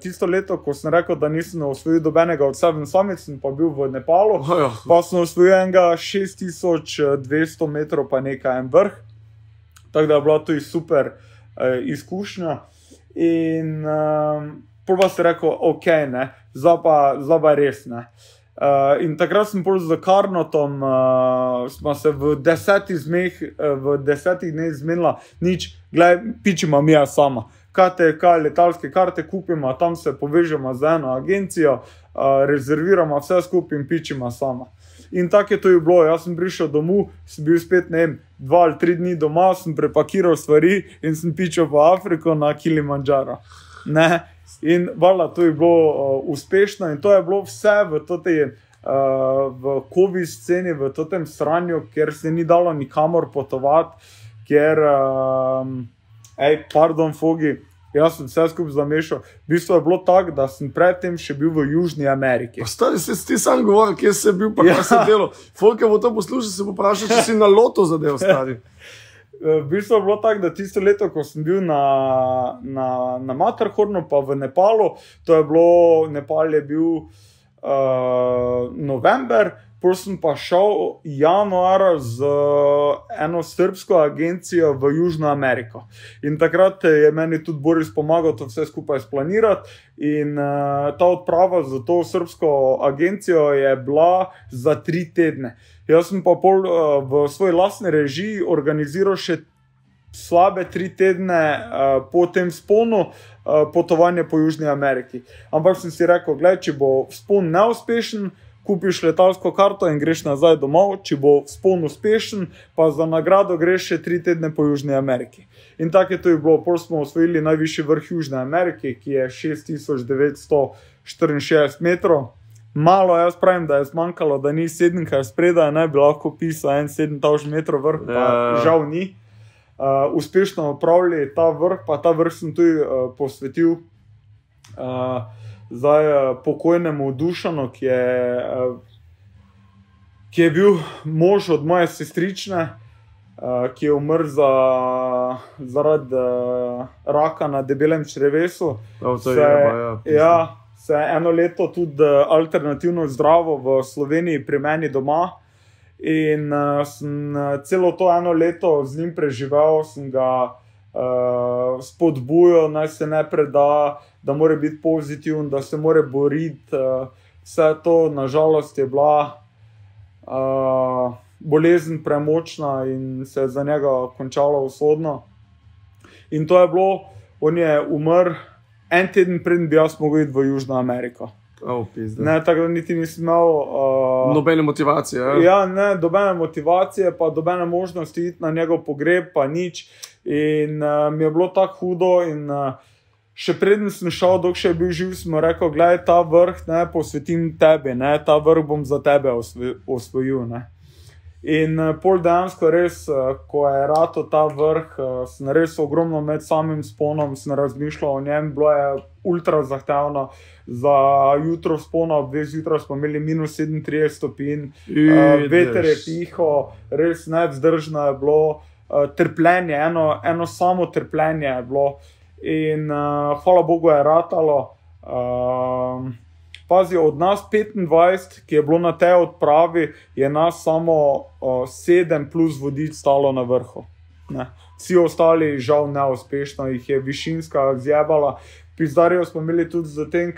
Tisto leto, ko sem rekel, da nisem osvojil dobenega od 7 Summit, sem pa bil v Nepalu, pa sem osvojil enega 6200 metrov pa nekaj en vrh. Tako da je bila tudi super izkušnja. In pol pa sem rekel, ok, ne, zdaj pa res, ne. In takrat sem pol z Karnotom, smo se v 10 dneh zmenila, nič, gledaj, pičima mija sama. Letalske karte kupimo, tam se povežemo z eno agencijo, rezerviramo vse skupaj in pičima sama. In tako je to je bilo, jaz sem prišel domov, sem bil spet, ne vem, 2 ali 3 dni doma, sem prepakiral stvari in sem pičil po Afriko na Kilimandžaro. Ne. In valjda, to je bilo uspešno in to je bilo vse v COVID sceni, v tem sranju, kjer se ni dalo nikamor potovati, kjer, pardon, Fogi, jaz sem vse skupaj zamešal. V bistvu je bilo tako, da sem predtem še bil v Južni Ameriki. Ostali ti sam govoril, kje si bil, pa kaj si delal. Folk, ki bo to poslušal, se bo vprašal, če si na loto zadev stari. V bistvu je bilo tako, da tisto leto, ko sem bil na Matterhornu, pa v Nepalu, Nepal je bil november, pol sem pa šel januara z eno srbsko agencijo v Južno Ameriko. In takrat je meni tudi Boris pomagal to vse skupaj splanirati in ta odprava za to srbsko agencijo je bila za 3 tedne. Jaz sem pa pol v svoji lastni režiji organiziral še slabe 3 tedne po tem vzponu potovanje po Južni Ameriki. Ampak sem si rekel, gledaj, če bo vzpon neuspešen, kupiš letalsko karto in greš nazaj domov, če bo vzpon uspešen, pa za nagrado greš še 3 tedne po Južni Ameriki. In tako je to je bilo. Pol smo osvojili najvišji vrh Južne Amerike, ki je 6964 metrov. Malo, jaz pravim, da je zmanjkalo, da ni 7 spredaj, ne bi lahko pisal 7000 metrov vrh, pa žal ni. Uspešno opravili ta vrh, pa ta vrh sem tudi posvetil zdaj pokojnemu Dušanu, ki je bil mož od moje sestrične, ki je umrl zaradi raka na debelem črevesu. Se je eno leto tudi alternativno zdravo v Sloveniji pri meni doma in sem celo to eno leto z njim preživel, sem ga spodbujal, naj se ne preda, da mora biti pozitiven, da se mora boriti. Vse to, nažalost, je bila bolezen premočna in se je za njega končalo usodno. In to je bilo, on je umrl en teden preden bi jaz mogel iti v Južno Ameriko. Ne, tako da niti nisem imel... Nobene motivacije, ja? Ja, ne, dobene motivacije, pa dobene možnosti iti na njegov pogreb, pa nič. In mi je bilo tako hudo in še preden sem šel, dok še je bil živ, sem rekel, gledaj, ta vrh, ne, posvetim tebi, ne, ta vrh bom za tebe osvojil, ne. In pol dejansko res, ko je rato ta vrh, sem res ogromno med samim sponom, sem razmišljal o njem, bilo je ultra zahtevno. Za jutro vzpona, ob 2 zjutraj smo imeli -37 stopinj, veter je pihal, res nevzdržno je bilo, trpljenje, eno samo trpljenje je bilo in hvala Bogu je ratalo. Pazi, od nas 25, ki je bilo na tej odpravi, je nas samo 7 plus vodič stalo na vrhu. Ne. Vsi ostali žal neuspešno, jih je višinska zjebala. pizdarijo smo imeli tudi za tem,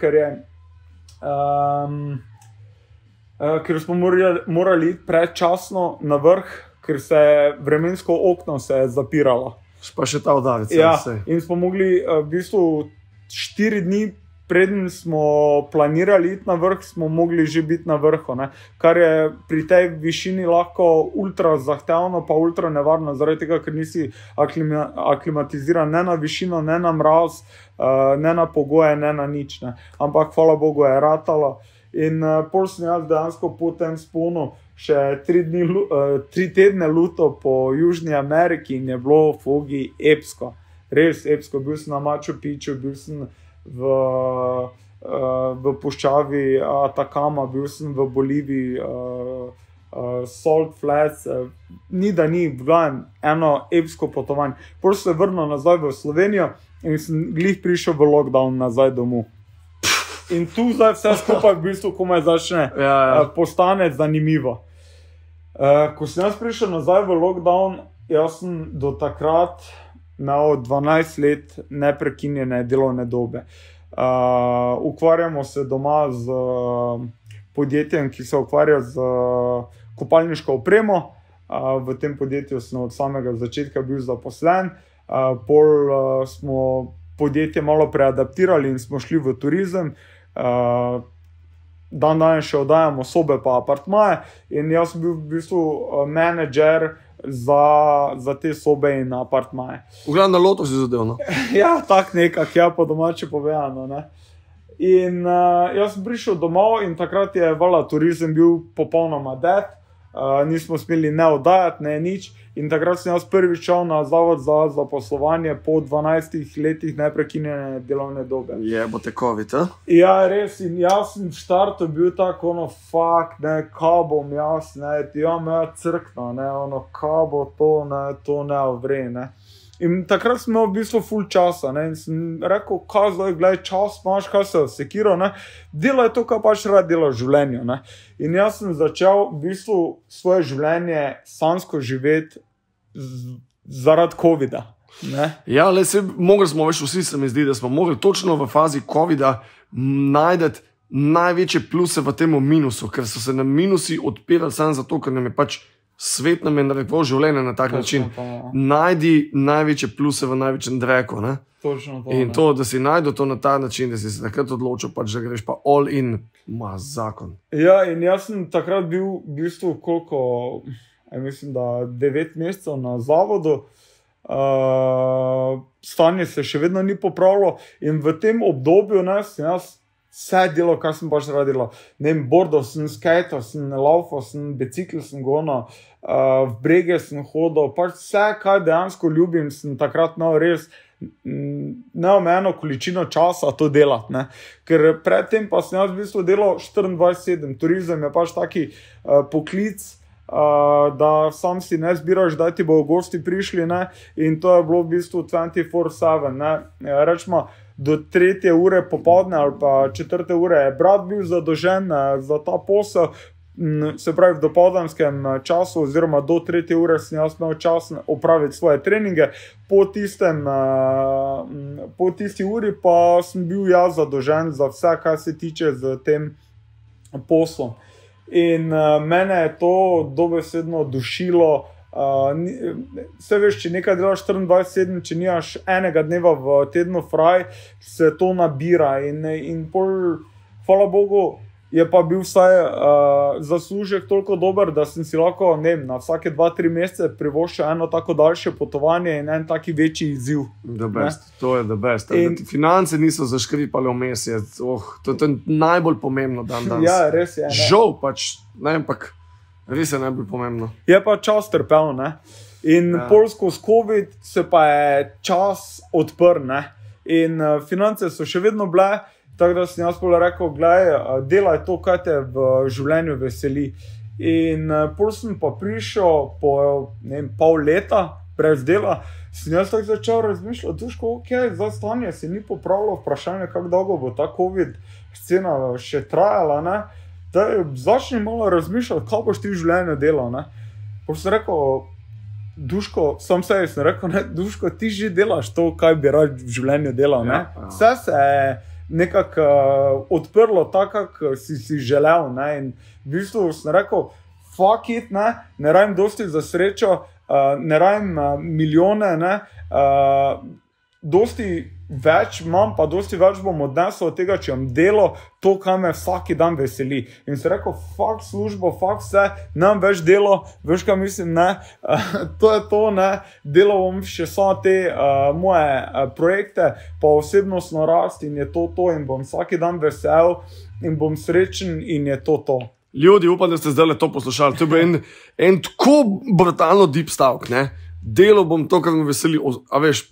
ker smo morali iti predčasno na vrh, ker se vremensko okno se je zapiralo. Pa še ta udarec. Ja, in smo mogli v bistvu 4 dni preden smo planirali iti na vrh, smo mogli že biti na vrhu, ne? Kar je pri tej višini lahko ultra zahtevno pa ultra nevarno, zaradi tega, ker nisi aklimatiziran ne na višino, ne na mraz, ne na pogoje, ne na nič, ne? Ampak hvala Bogu je ratalo in pol sem jaz dejansko po tem sponu še 3 tedne luto po Južni Ameriki in je bilo fogi epsko, res epsko, bil sem na Machu Picchu, bil sem v puščavi Atacama, bil sem v Boliviji, Salt Flats, ni da ni, gledam, eno epsko potovanje. Potem sem se vrnil nazaj v Slovenijo in sem glih prišel v lockdown nazaj domov. In tu zdaj vse skupaj v bistvu komaj začne postane zanimivo. Ko sem jaz prišel nazaj v lockdown, jaz sem do takrat imel 12 let neprekinjene delovne dobe. Ukvarjamo se doma z podjetjem, ki se ukvarja z kopalniško opremo. V tem podjetju sem od samega začetka bil zaposlen. Pol smo podjetje malo preadaptirali in smo šli v turizem. Dan danes še oddajamo sobe pa apartmaje in jaz sem bil v bistvu menedžer za te sobe in apartmaje. V glavnem na loto si zadev, no? Ja, tak nekak, ja, po domače povedano, ne. In jaz sem prišel domov in takrat je vala turizem bil popolnoma dead, nismo smeli ne oddajati, ne nič. In takrat sem jaz prvič šel na zavod za zaposlovanje po 12 letih neprekinjene delovne dobe. Jebote COVID, a? Ja, res, in jaz sem v štartu bil tako, fuck, ne, kaj bom jaz, ne, ja, moja crkna, ne, kaj bo to ne vre, ne. In takrat sem imel v bistvu ful časa, ne, in sem rekel, kaj zdaj, gledaj, čas imaš, kaj se sekiral, ne, delaj to, kaj pač rad dela v življenju, ne. In jaz sem začel v bistvu svoje življenje sanjsko živeti zaradi COVID-a, ne. Ja, le se, mogli smo več vsi, se mi zdi, da smo mogli točno v fazi COVID-a najdeti največje pluse v temu minusu, ker so se nam minusi odpirali samo zato, ker nam je pač svet nam je narekoval življenje na tak način. Najdi največje pluse v največjem dreku, ne? Točno to, in to, da si najdel to na ta način, da si se takrat odločil, pač, da greš pa all in, zakon. Ja, in jaz sem takrat bil v bistvu koliko, mislim, da 9 mesecev na zavodu, stanje se še vedno ni popravilo in v tem obdobju, ne, sem jaz vse delo, kar sem pač radila. Ne vem, bordal sem, skajtal sem, laufal sem, bicikl sem gonil, v brege sem hodil, pač vse, kaj dejansko ljubim, sem takrat imel res neomejeno količino časa to delati, ne. Ker predtem pa sem jaz v bistvu delal 24/7. Turizem je pač taki poklic, da sam si ne zbiraš, da ti bojo gosti prišli, ne, in to je bilo v bistvu 24/7, ne. Rečemo, do 3. ure popoldne ali pa 4. ure je brat bil zadolžen za ta posel, se pravi v dopoldanskem času oziroma do 3. ure sem jaz imel čas opraviti svoje treninge, po tisti uri pa sem bil jaz zadolžen za vse, kar se tiče z tem poslom. In mene je to dobesedno dušilo. Vse veš, če nekaj delaš 24/7, če nimaš enega dneva v tednu fraj, se to nabira in pol, hvala Bogu, je pa bil vsaj zaslužek toliko dober, da sem si lahko, ne vem, na vsake 2-3 mesece privoščil eno tako daljše potovanje in en taki večji izziv. The best, to je the best. Finance niso zaškripali v mesec, to je najbolj pomembno dan danes. Ja, res je. Žal pač, ne vem, pak res je najbolj pomembno. Je pa čas trpel, ne. In pol skozi COVID se pa je čas odprl, ne. In finance so še vedno bile, tako da sem jaz pol rekel, gledaj, delaj to, kaj te v življenju veseli. In pol sem pa prišel po, ne vem, pol leta brez dela, sem jaz tako začel razmišljati, duško, zdaj stanje se ni popravilo, vprašanje, kako dolgo bo ta COVID scena še trajala, ne. Da začni malo razmišljati, kaj boš ti v življenju delal, ne. Pol sem rekel, Duško, sem rekel, ne, Duško, ti že delaš to, kaj bi rad v življenju delal. Ne? Vse se je nekako odprlo tako, kako si želel. Ne? In v bistvu sem rekel, fuck it, ne rabim dosti za srečo, ne rabim milijone, ne? Dosti več imam, pa dosti več bom odnesel od tega, če imam delo, to, kar me vsaki dan veseli. In sem rekel, fuck službo, fuck vse, nemam več delo, veš kaj mislim, ne, to je to, ne, delal bom še samo te moje projekte, pa osebnostno rast in je to in bom vsaki dan vesel in bom srečen in je to. Ljudi, upam, da ste zdaj to poslušali, to je bil en tako brutalno deep stavk, ne, delal bom to, kar me veseli, a veš,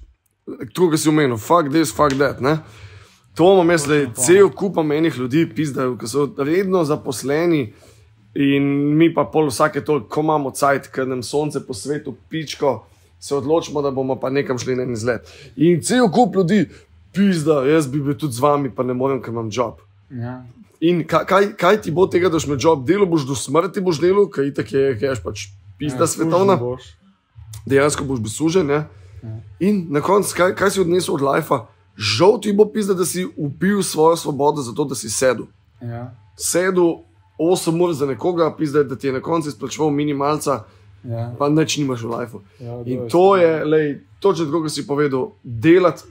to, kar si omenil, fuck this, fuck that, ne? To imam jaz, cel kup menih ljudi, pizdajo, ki so redno zaposleni in mi pa pol vsake toliko, ko imamo cajt, ker nam sonce po svetu pičko, se odločimo, da bomo pa nekam šli na en izlet. In cel kup ljudi, pizda, jaz bi bil tudi z vami, pa ne morem, ker imam job. Ja. In kaj ti bo tega, da boš imel job? Delo boš do smrti boš delal, kaj itak je pač pizda svetovna. Dejansko boš beslužen, ne? In na koncu, kaj si odnesel od lajfa? Žal ti bo pizda, da si upil svojo svobodo zato, da si sedel. Ja. Sedel 8 ur za nekoga, pizda, da ti je na koncu izplačeval minimalca, pa nič nimaš v lajfu. Ja, in to je, točno tako, kot si povedal, delati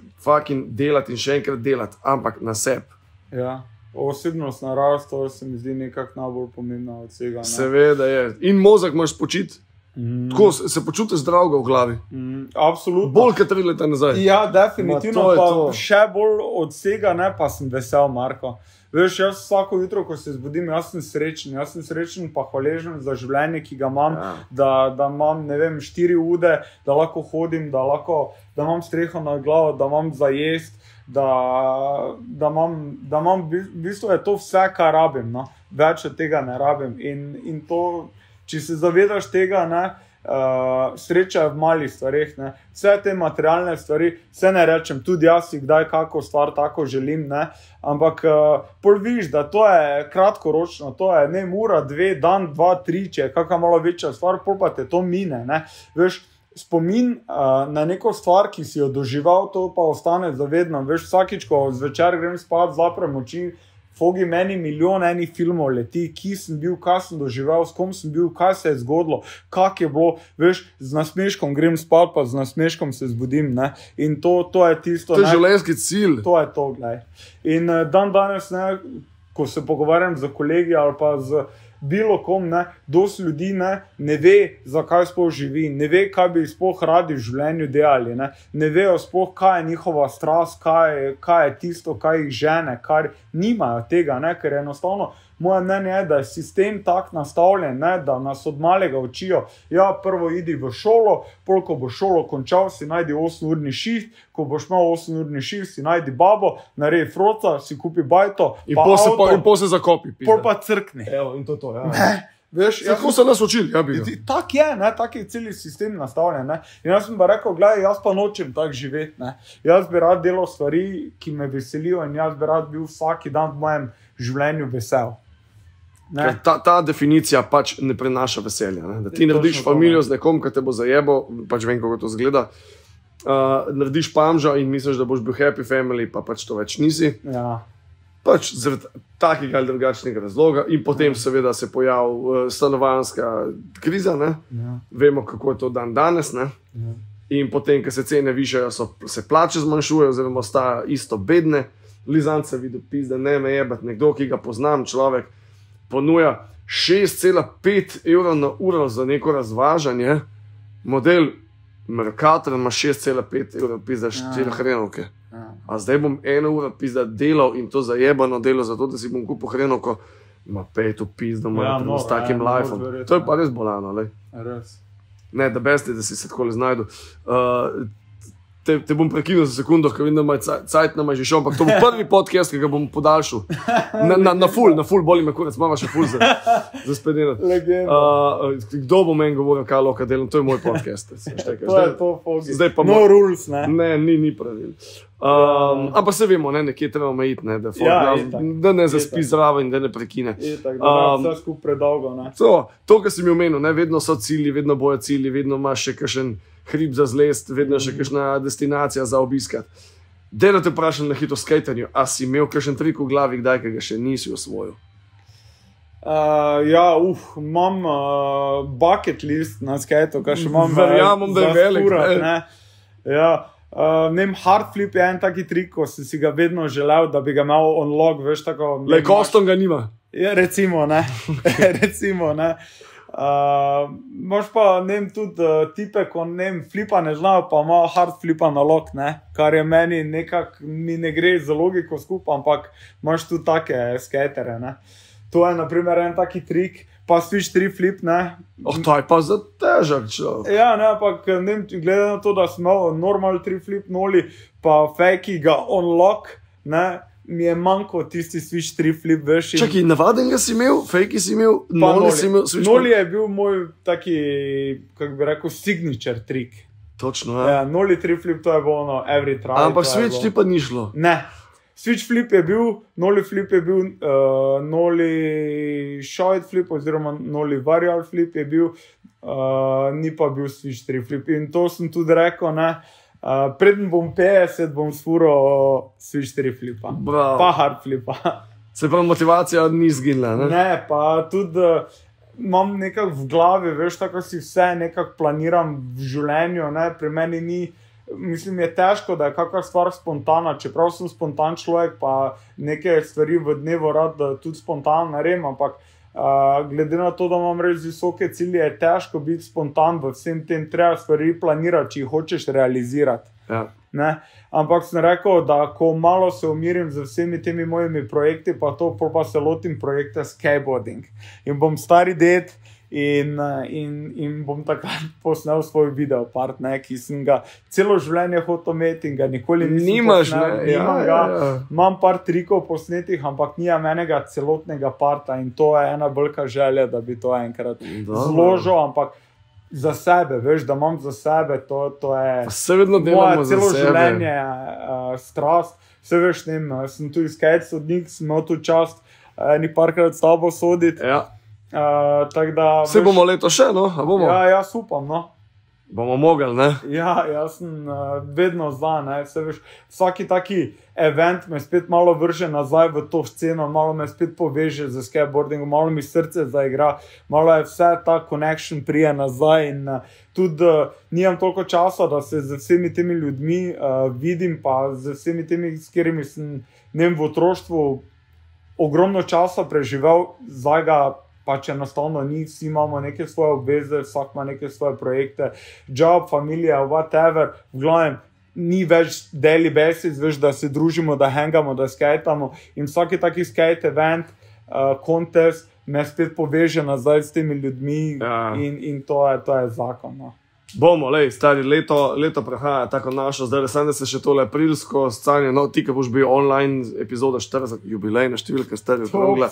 in še enkrat delati, ampak na sebi. Ja. Osebnostna rast, to se mi zdi nekako najbolj pomembna od vsega. Seveda je. In mozak moraš počiti. Tako se počutiš zdravega v glavi. Absolutno. Bolj kot 3 leta nazaj. Ja, definitivno. Pa še bolj od vsega, ne, pa sem vesel, Marko. Veš, jaz vsako jutro, ko se zbudim, jaz sem srečen pa hvaležen za življenje, ki ga imam, da imam, ne vem, 4 ude, da lahko hodim, da imam streho na glavo, da imam za jest, da imam, v bistvu je to vse, kar rabim, no. Več od tega ne rabim. In to, če se zavedaš tega, ne, sreča je v malih stvarih, ne. Vse te materialne stvari, vse ne rečem, tudi jaz si kdaj kako stvar tako želim, ne, ampak pol vidiš, da to je kratkoročno, to je ne ura, 2, dan, 2, 3, če je kakšna malo večja stvar, pol pa te to mine, ne. Veš, spomin na neko stvar, ki si jo dožival, to pa ostane zavedno. Veš, vsakič, ko zvečer grem spat, zaprem oči, fogi meni milijon enih filmov leti, ki sem bil, kaj sem doživel, s kom sem bil, kaj se je zgodilo, kak je bilo, veš, z nasmeškom grem spat, pa z nasmeškom se zbudim, ne, in to je tisto. To je življenjski cilj. To je to, glej. In danes, ne, ko se pogovarjam z kolegi ali pa z bilo kom, ne, dosti ljudi ne ve, zakaj sploh živi, ne ve, kaj bi sploh radi v življenju delali, ne vejo sploh, kaj je njihova strast, kaj je tisto, kaj jih žene, kar nimajo tega, ne, ker enostavno moje mnenje je, da je sistem tak nastavljen, ne, da nas od malega učijo, ja, prvo idi v šolo, pol, ko boš šolo končal, si najdi 8-urni šift, ko boš imel 8-urni šift, si najdi babo, naredi froca, si kupi bajto, in pol se zakopi. Pol pa crkni. Evo, in to, ja. Ne, veš, tako so nas učili, ja bi. Tak je, ne, tak je celi sistem nastavljen, ne. In jaz sem pa rekel, gledaj, jaz pa nočem tak živeti, ne. Jaz bi rad delal stvari, ki me veselijo in jaz bi rad bil vsaki dan v mojem življenju vesel. Ta definicija pač ne prenaša veselja. Ne? Da ti narediš familijo z nekom, ki te bo zajebo, pač vem, kako to zgleda. Narediš pamža in misliš, da boš bil happy family, pa pač to več nisi. Ja. Pač zaradi takega ali drugačnega razloga. In potem seveda se pojavi stanovanjska kriza. Ne? Ja. Vemo, kako je to dan danes. Ne? Ja. In potem, ko se cene višajo, se plače zmanjšujejo, oziroma sta isto bedne. Lizance vidi pizda, ne me jebati, nekdo, ki ga poznam, človek, ponuja 6,5 € na uro za neko razvažanje. Model Mercator ima 6,5 € pizda 4 hrenovke. A zdaj bom 1 uro pizda delal in to zajebano delo, zato da si bom kupil hrenovko, ima 5 pizda, s takim lifeom. To je pa res bolano. Res. Ne, da besti, da si se takole znajdu. te bom prekinil za sekundo, ker vem, da cajt nam je že šel, ampak to bo prvi podcast, ki ga bom podaljšal. Na full, boli me kurac, mama še full za spedenati. Kdo bo meni govoril, kaj loka delam, to je moj podcast. To je to, Fogi. Zdaj pa no rules, ne? Ne, ni pravil. Ampak se vemo, nekje treba omejiti, da ne zaspi zraven, da ne prekine. Vse skupaj predolgo. To, kar si mi omenil, vedno so cilji, vedno bojo cilji, vedno imaš še kakšen hrib za zlest, vedno še kakšna destinacija za obiskat. Dej da te vprašam na hitro skatanju, a si imel kakšen trik v glavi, kdaj, ki ga še nisi osvojil? Imam bucket list na skatu, kar še imam verjamem, da je velik. Hard flip je en taki trik, ko si ga vedno želel, da bi ga imel on log, veš tako. Kostom ga nima. Ja, recimo, ne. Recimo, ne. Moš pa, tudi tipe, ko, flipa ne znajo, pa ima hard flipa na log, ne, kar je meni mi ne gre za logiko skupaj, ampak imaš tudi take skatere, ne. To je, naprimer, en taki trik, pa switch 3 flip, ne. To je pa za težak človek. Ja, ne, ampak, glede na to, da sem imel normal 3 flip noli, pa fake ga on log, ne, mi je manjko tisti switch 3 flip, veš. Čakaj, navadenga si imel, fake si imel, noli si imel. Noli je bil moj taki, kako bi rekel, signature trik. Točno, ja. Noli 3 flip, to je bilo every try. Ampak switch ti pa ni šlo. Ne. Switch flip je bil, noli flip je bil, noli short flip oziroma noli varial flip je bil, ni pa bil switch 3 flip. In to sem tudi rekel, ne. Preden bom 50, bom sfuro switch 3 flipa. Bravo. Pa hard flipa. Se pravi, motivacija ni zginila, ne? Ne, pa tudi imam nekako v glavi, veš, tako si vse nekako planiram v življenju, ne, pri meni ni, mislim, je težko, da je kakšna stvar spontana, čeprav sem spontan človek, pa neke stvari v dnevu rad tudi spontano naredim, ampak glede na to, da imam res visoke cilje, je težko biti spontan v vsem tem, treba stvari planirati, če jih hočeš realizirati. Ja. Ne? Ampak sem rekel, da ko malo se umirim z vsemi temi mojimi projekti, pa se lotim projekta skateboarding. In bom stari ded in bom takrat posnel svoj videopart, ki sem ga celo življenje hotel imeti in ga nikoli nisem posnel. Imam par trikov posnetih, ampak nijam enega celotnega parta in to je ena velika želja, da bi to enkrat zložil, ampak za sebe, veš, da imam za sebe, to je moja celo življenje strast. Vse veš, sem tu skate sodnik, sem imel tu čast eni parkrat s tabo soditi. Ja. Vse bomo leto še, no? A bomo? Ja, jaz upam, no. Bomo mogli, ne? Ja, jaz sem vedno za, ne. Vse veš, vsaki taki event me spet malo vrže nazaj v to sceno, malo me spet poveže z skateboardingom, malo mi srce zaigra, malo je vse ta connection prije nazaj in tudi nimam toliko časa, da se z vsemi temi ljudmi vidim, pa z vsemi temi, s katerimi sem v otroštvu ogromno časa preživel, zdaj ga pač enostavno ni, vsi imamo neke svoje obveze, vsak ima neke svoje projekte, job, familija, whatever, v glavnem, ni več daily basis, veš, da se družimo, da hangamo, da skatamo in vsaki taki skate event, contest, me spet poveže nazaj s temi ljudmi in to je zakon, no. Bomo, stari, leto prehaja tako našo, zdaj sem, da se še tole aprilsko scanje, no, ti, ki boš bil online epizoda 40, jubilejna številka, stari, okrogla.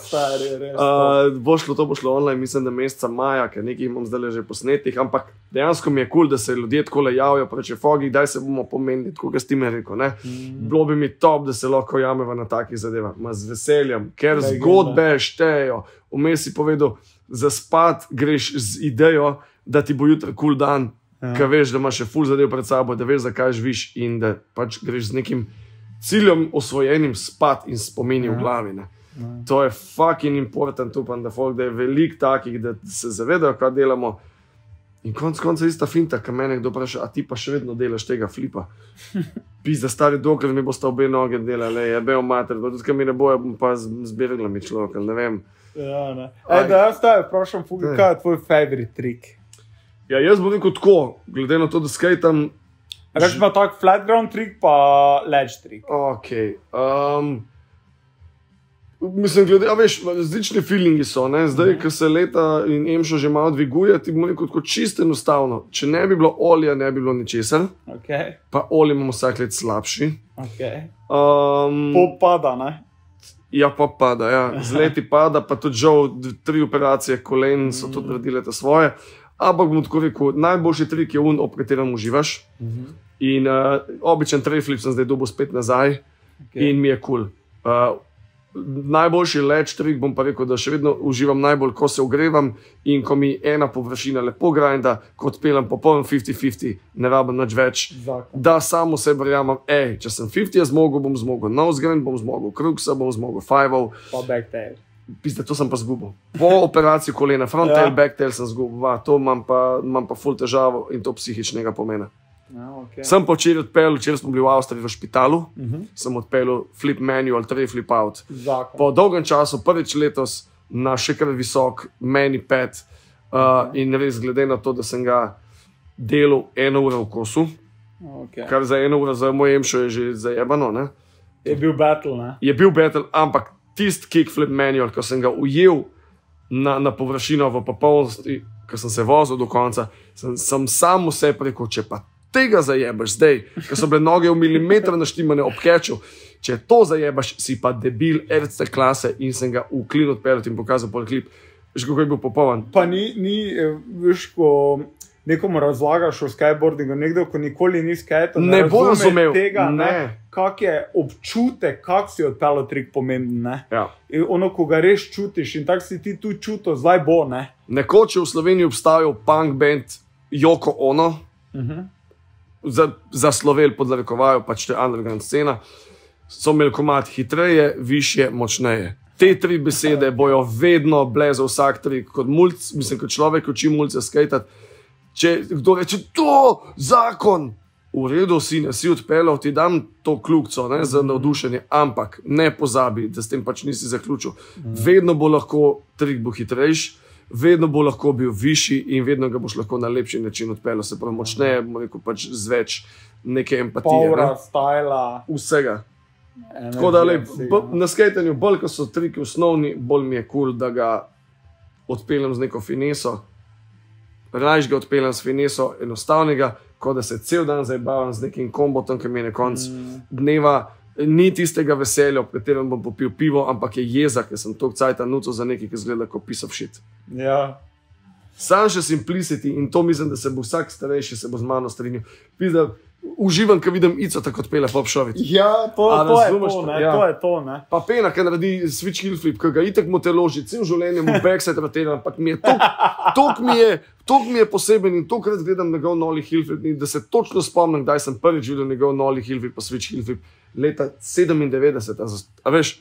Bo šlo online, mislim, da meseca maja, ker nekaj imam zdaj že posnetih, ampak dejansko mi je cool, da se ljudje takole javijo, preče Fogi, kdaj se bomo pomenili, tako ga s time rekel, ne. Bilo bi mi top, da se lahko jameva na takih zadevah, ma z veseljem, ker zgodbe štejo, vmes si povedal, za spat greš z idejo, da ti bo jutri cool dan, ker veš, da imaš še ful zadev pred sabo, da veš, zakaj živiš in da pač greš z nekim ciljem osvojenim spat in spomini v glavi. Ne. To je fucking important, upam, da je veliko takih, da se zavedajo, kaj delamo. In konca ista finta, kad mene kdo vpraša, a ti pa še vedno delaš tega flipa. Pizda, stari, dokler mi bosta obe noge delali, jebeo mater, tudi kad mi ne bojo, bom pa zbirgla mi človek, ali ne vem. Ja, ne. Da jaz stavim, vprašam, Fugi, kaj je tvoj favorite trik? Ja, jaz bom rekel tako, glede na to, da skatam... Reč ima tak flat ground trik, pa ledge trik. Ok. Mislim, glede, veš, različni feelingi so, ne? Zdaj, ko se leta in emšo že malo dviguje, ti bomo rekel, kot čisto enostavno. Če ne bi bilo olja, ne bi bilo ničesar. Okay. Pa olje imamo vsak let slabši. Okay. Popada, ne? Ja, pa pada, ja. Z leti pada, pa tudi žal 3 operacije kolen so tudi naredile te svoje. Ampak bom tako rekel, najboljši trik je un, ob katerem uživaš. In običen treflip sem zdaj dobil spet nazaj in mi je kul. Najboljši leč trik bom pa rekel, da še vedno uživam najbolj, ko se ogrevam in ko mi ena površina lepo grinda, ko odpeljem popoln 50-50, ne rabim nič več, da samo sebi verjamem, če sem 50 zmogel, bom zmogel nosegrind, bom zmogel kruksa, bom zmogel five-ov. Pa backtail. Piste, to sem pa zgubil. Po operaciji kolena, frontail, backtail sem zgubil, to imam pa ful težavo in to psihičnega pomena. Okay. Sem pa včeraj odpeljal, včeraj smo bili v Avstriji v špitalu, sem odpeljal flip manual, 3 flip out. Po dolgem času, prvič letos, na še kar visok mani pad in res glede na to, da sem ga delal 1 uro v kosu, kar za 1 uro za moj emšo je že zajebano. Ne? Je bil battle, ne? Je bil battle, ampak tisti kickflip manual, ko sem ga ujel na površino v popolnosti, ko sem se vozil do konca, sem sam vse rekel, če pa tega zajebaš zdaj, ker so bile noge v milimeter naštimane ob keču, če to zajebaš, si pa debil RC klase in sem ga v klin odpeljal in pokazal pol klip. Veš, kako je bil popoln. Pa ni, veš, ko nekomu razlagaš o skateboardingu, nekdo, ko nikoli ni skater, ne bo razumel tega, kak je občutek, kak si odpeljal trik pomemben, ne? Ja. In ono, ko ga res čutiš in tak si ti tu čutil, zdaj bo, ne? Nekoč je v Sloveniji obstajal punk band Yoko Ono, zaslovel pod narekovajo, pač te underground scena, so imeli komad hitreje, višje, močneje. Te 3 besede bojo vedno bile za vsak trik, kot mulc, mislim, kot človek uči mulce skejtati. Če kdo reče, to, zakon, v redu si, ne si odpeljal, ti dam to kljukco, ne, za navdušenje, ampak ne pozabi, da s tem pač nisi zaključil. Vedno bo lahko trik bo hitrejši, vedno bo lahko bil višji in vedno ga boš lahko na lepši način odpeljal, se pravi močneje, bomo rekel pač z več neke empatije. Power, styla. Vsega. Tako da na skejtanju, bolj ko so triki osnovni, bolj mi je kul, da ga odpeljem z neko fineso, rajš ga odpeljem s fineso enostavnega, kot da se cel dan zajebavam z nekim kombotom, ki mi je na konc dneva, ni tistega veselja, ob katerem bom popil pivo, ampak je jeza, ker sem toliko cajta nucal za nekaj, ki zgleda kot piece of shit. Ja. Sam še simplicity in to mislim, da se bo vsak starejši se bo z mano strinjal. Pizda, uživam, ko vidim Ico tako odpele popšovit. Ja, to je to, ne. Pa Pena, ki naredi switch heel flip, ki ga itak mu te loži, cel življenje mu backside rotiram, ampak mi je toliko mi je poseben in tokrat gledam njegov noli heel flip, da se točno spomnim, kdaj sem prvič videl njegov noli heel flip, pa switch heel flip, leta 97. A veš,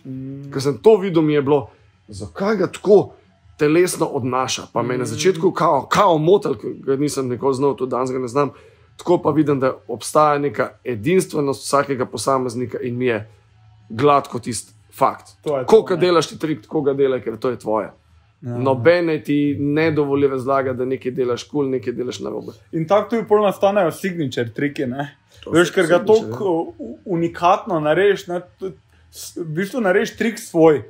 ko sem to videl, mi je bilo, zakaj ga tako telesno odnaša, pa me na začetku kao motel, ker ga nisem nikoli znal, to danes ga ne znam, tako pa vidim, da obstaja neka edinstvenost vsakega posameznika in mi je gladko tisti fakt. Koliko delaš ti trik, tako ga delaj, ker to je tvoje. Nobene ti ne dovoli razlaga, da nekaj delaš cool, nekaj delaš narobe. In tako tudi pol nastanejo signature triki, ne? Veš, ker ga toliko unikatno narediš, ne? V bistvu narediš trik svoj.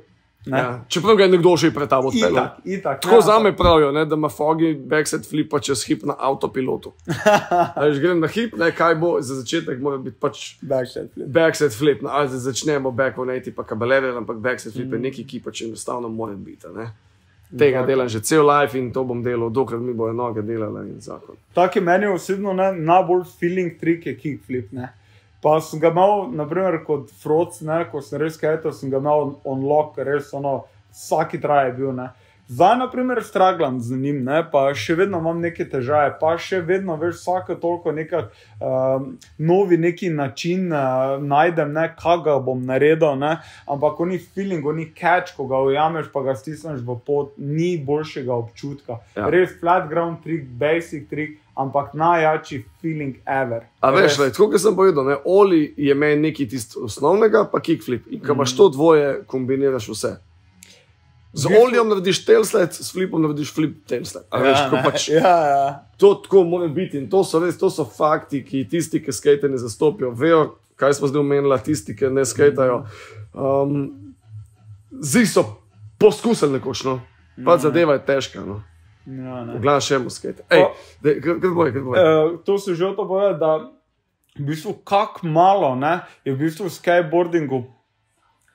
Ja. Čeprav ga je nekdo že pred tabo odpeljal. Tako zame pravijo, ne, da ima Foggy backside flipa čez hip na avtopilotu. Veš, grem na hip, ne, kaj bo, za začetek mora biti pač backside flip. No, ali začnemo back 180 pa kabalerija, ampak backside flip je nekaj, ki pač enostavno mora biti. Ne. Tega delam že cel life in to bom delal, dokler mi bojo noge delale in zakon. Tak je meni osebno najbolj feeling trik je kickflip, ne. Pa sem ga imel, naprimer, kot Froc, ne, ko sem res kajtel, sem ga imel on lock, res ono, vsaki traj je bil, ne. Zdaj, naprimer, straglam z njim, ne, pa še vedno imam neke težave, pa še vedno, veš, vsake toliko nekak novi neki način najdem, ne, kaj ga bom naredil, ne, ampak oni feeling, oni catch, ko ga ujameš, pa ga stisneš v pot, ni boljšega občutka. Ja. Res flat ground trik, basic trik, ampak najjači feeling ever. A veš, tako kot sem povedal, ne, Oli je meni nekaj tist osnovnega, pa kickflip. In ko imaš to dvoje, kombiniraš vse. Z Olijem narediš tailslide, s flipom narediš flip tailslide. A veš, ko pač to tako mora biti in to so res, to so fakti, ki tisti, ki skate ne zastopijo, vejo, kaj smo zdaj omenila, tisti, ki ne skatajo. Zdaj so poskusili nekoč, no. Pa zadeva je težka, no. Ja, Glavno še muskete. Ej, kaj boj? To se že to boje, da v bistvu kak malo, ne, je v bistvu v skateboardingu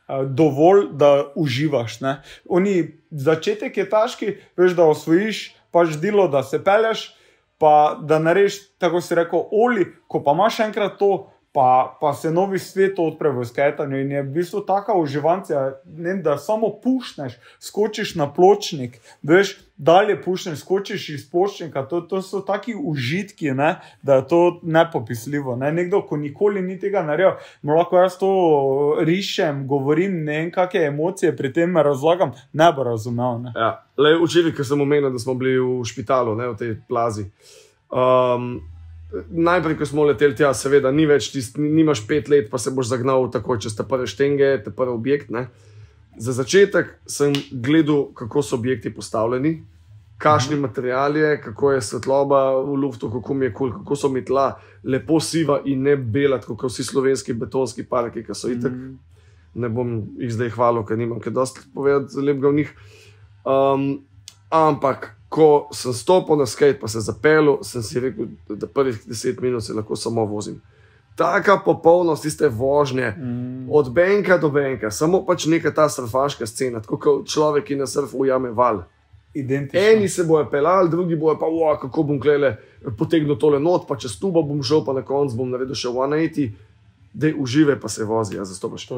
dovolj, da uživaš, ne. Začetek je težki, veš, da osvojiš pač delo, da se pelješ, pa da narediš, tako si rekel, ko pa imaš enkrat to, pa se novi svet odpre v skatanju in je v bistvu taka uživancija, da samo pušneš, skočiš na pločnik, veš, dalje pušneš, skočiš iz pločnika, to so taki užitki, ne, da je to nepopisljivo. Ne. Nekdo, ko nikoli ni tega naredil, lahko jaz to rišem, govorim, ne vem, kakšne emocije pri tem razlagam, ne bo razumel. Ne. Ja, včeraj, ko sem omenil, da smo bili v špitalu, ne, v tej plazi. Najprej, ko smo leteli tja, seveda, ni več, nimaš 5 let, pa se boš zagnal takoj čez te prve štenge, te prvi objekt. Ne. Za začetek sem gledal, kako so objekti postavljeni, kakšni material je, kako je svetloba v luftu, kako mi je kul, kako so mi tla lepo siva in ne bela, kot vsi slovenski betonski parki, ki so itak. Ne bom jih zdaj hvalil, ker nimam kaj dosti povedati lepega v njih. Ampak, ko sem stopil na skate, pa se zapeljal, sem si rekel, da prvih 10 minut se lahko samo vozim. Taka popolnost tiste vožnje, od benka do benka, samo pač neka ta surfaška scena, tako kot človek, ki na surfu ujame val. Identično. Eni se bojo pelali, drugi bojo pa, kako bom klele potegnil tole not, pa čez tubo bom šel, pa na koncu bom naredil še 180, da užive pa se vozi, zastopaš.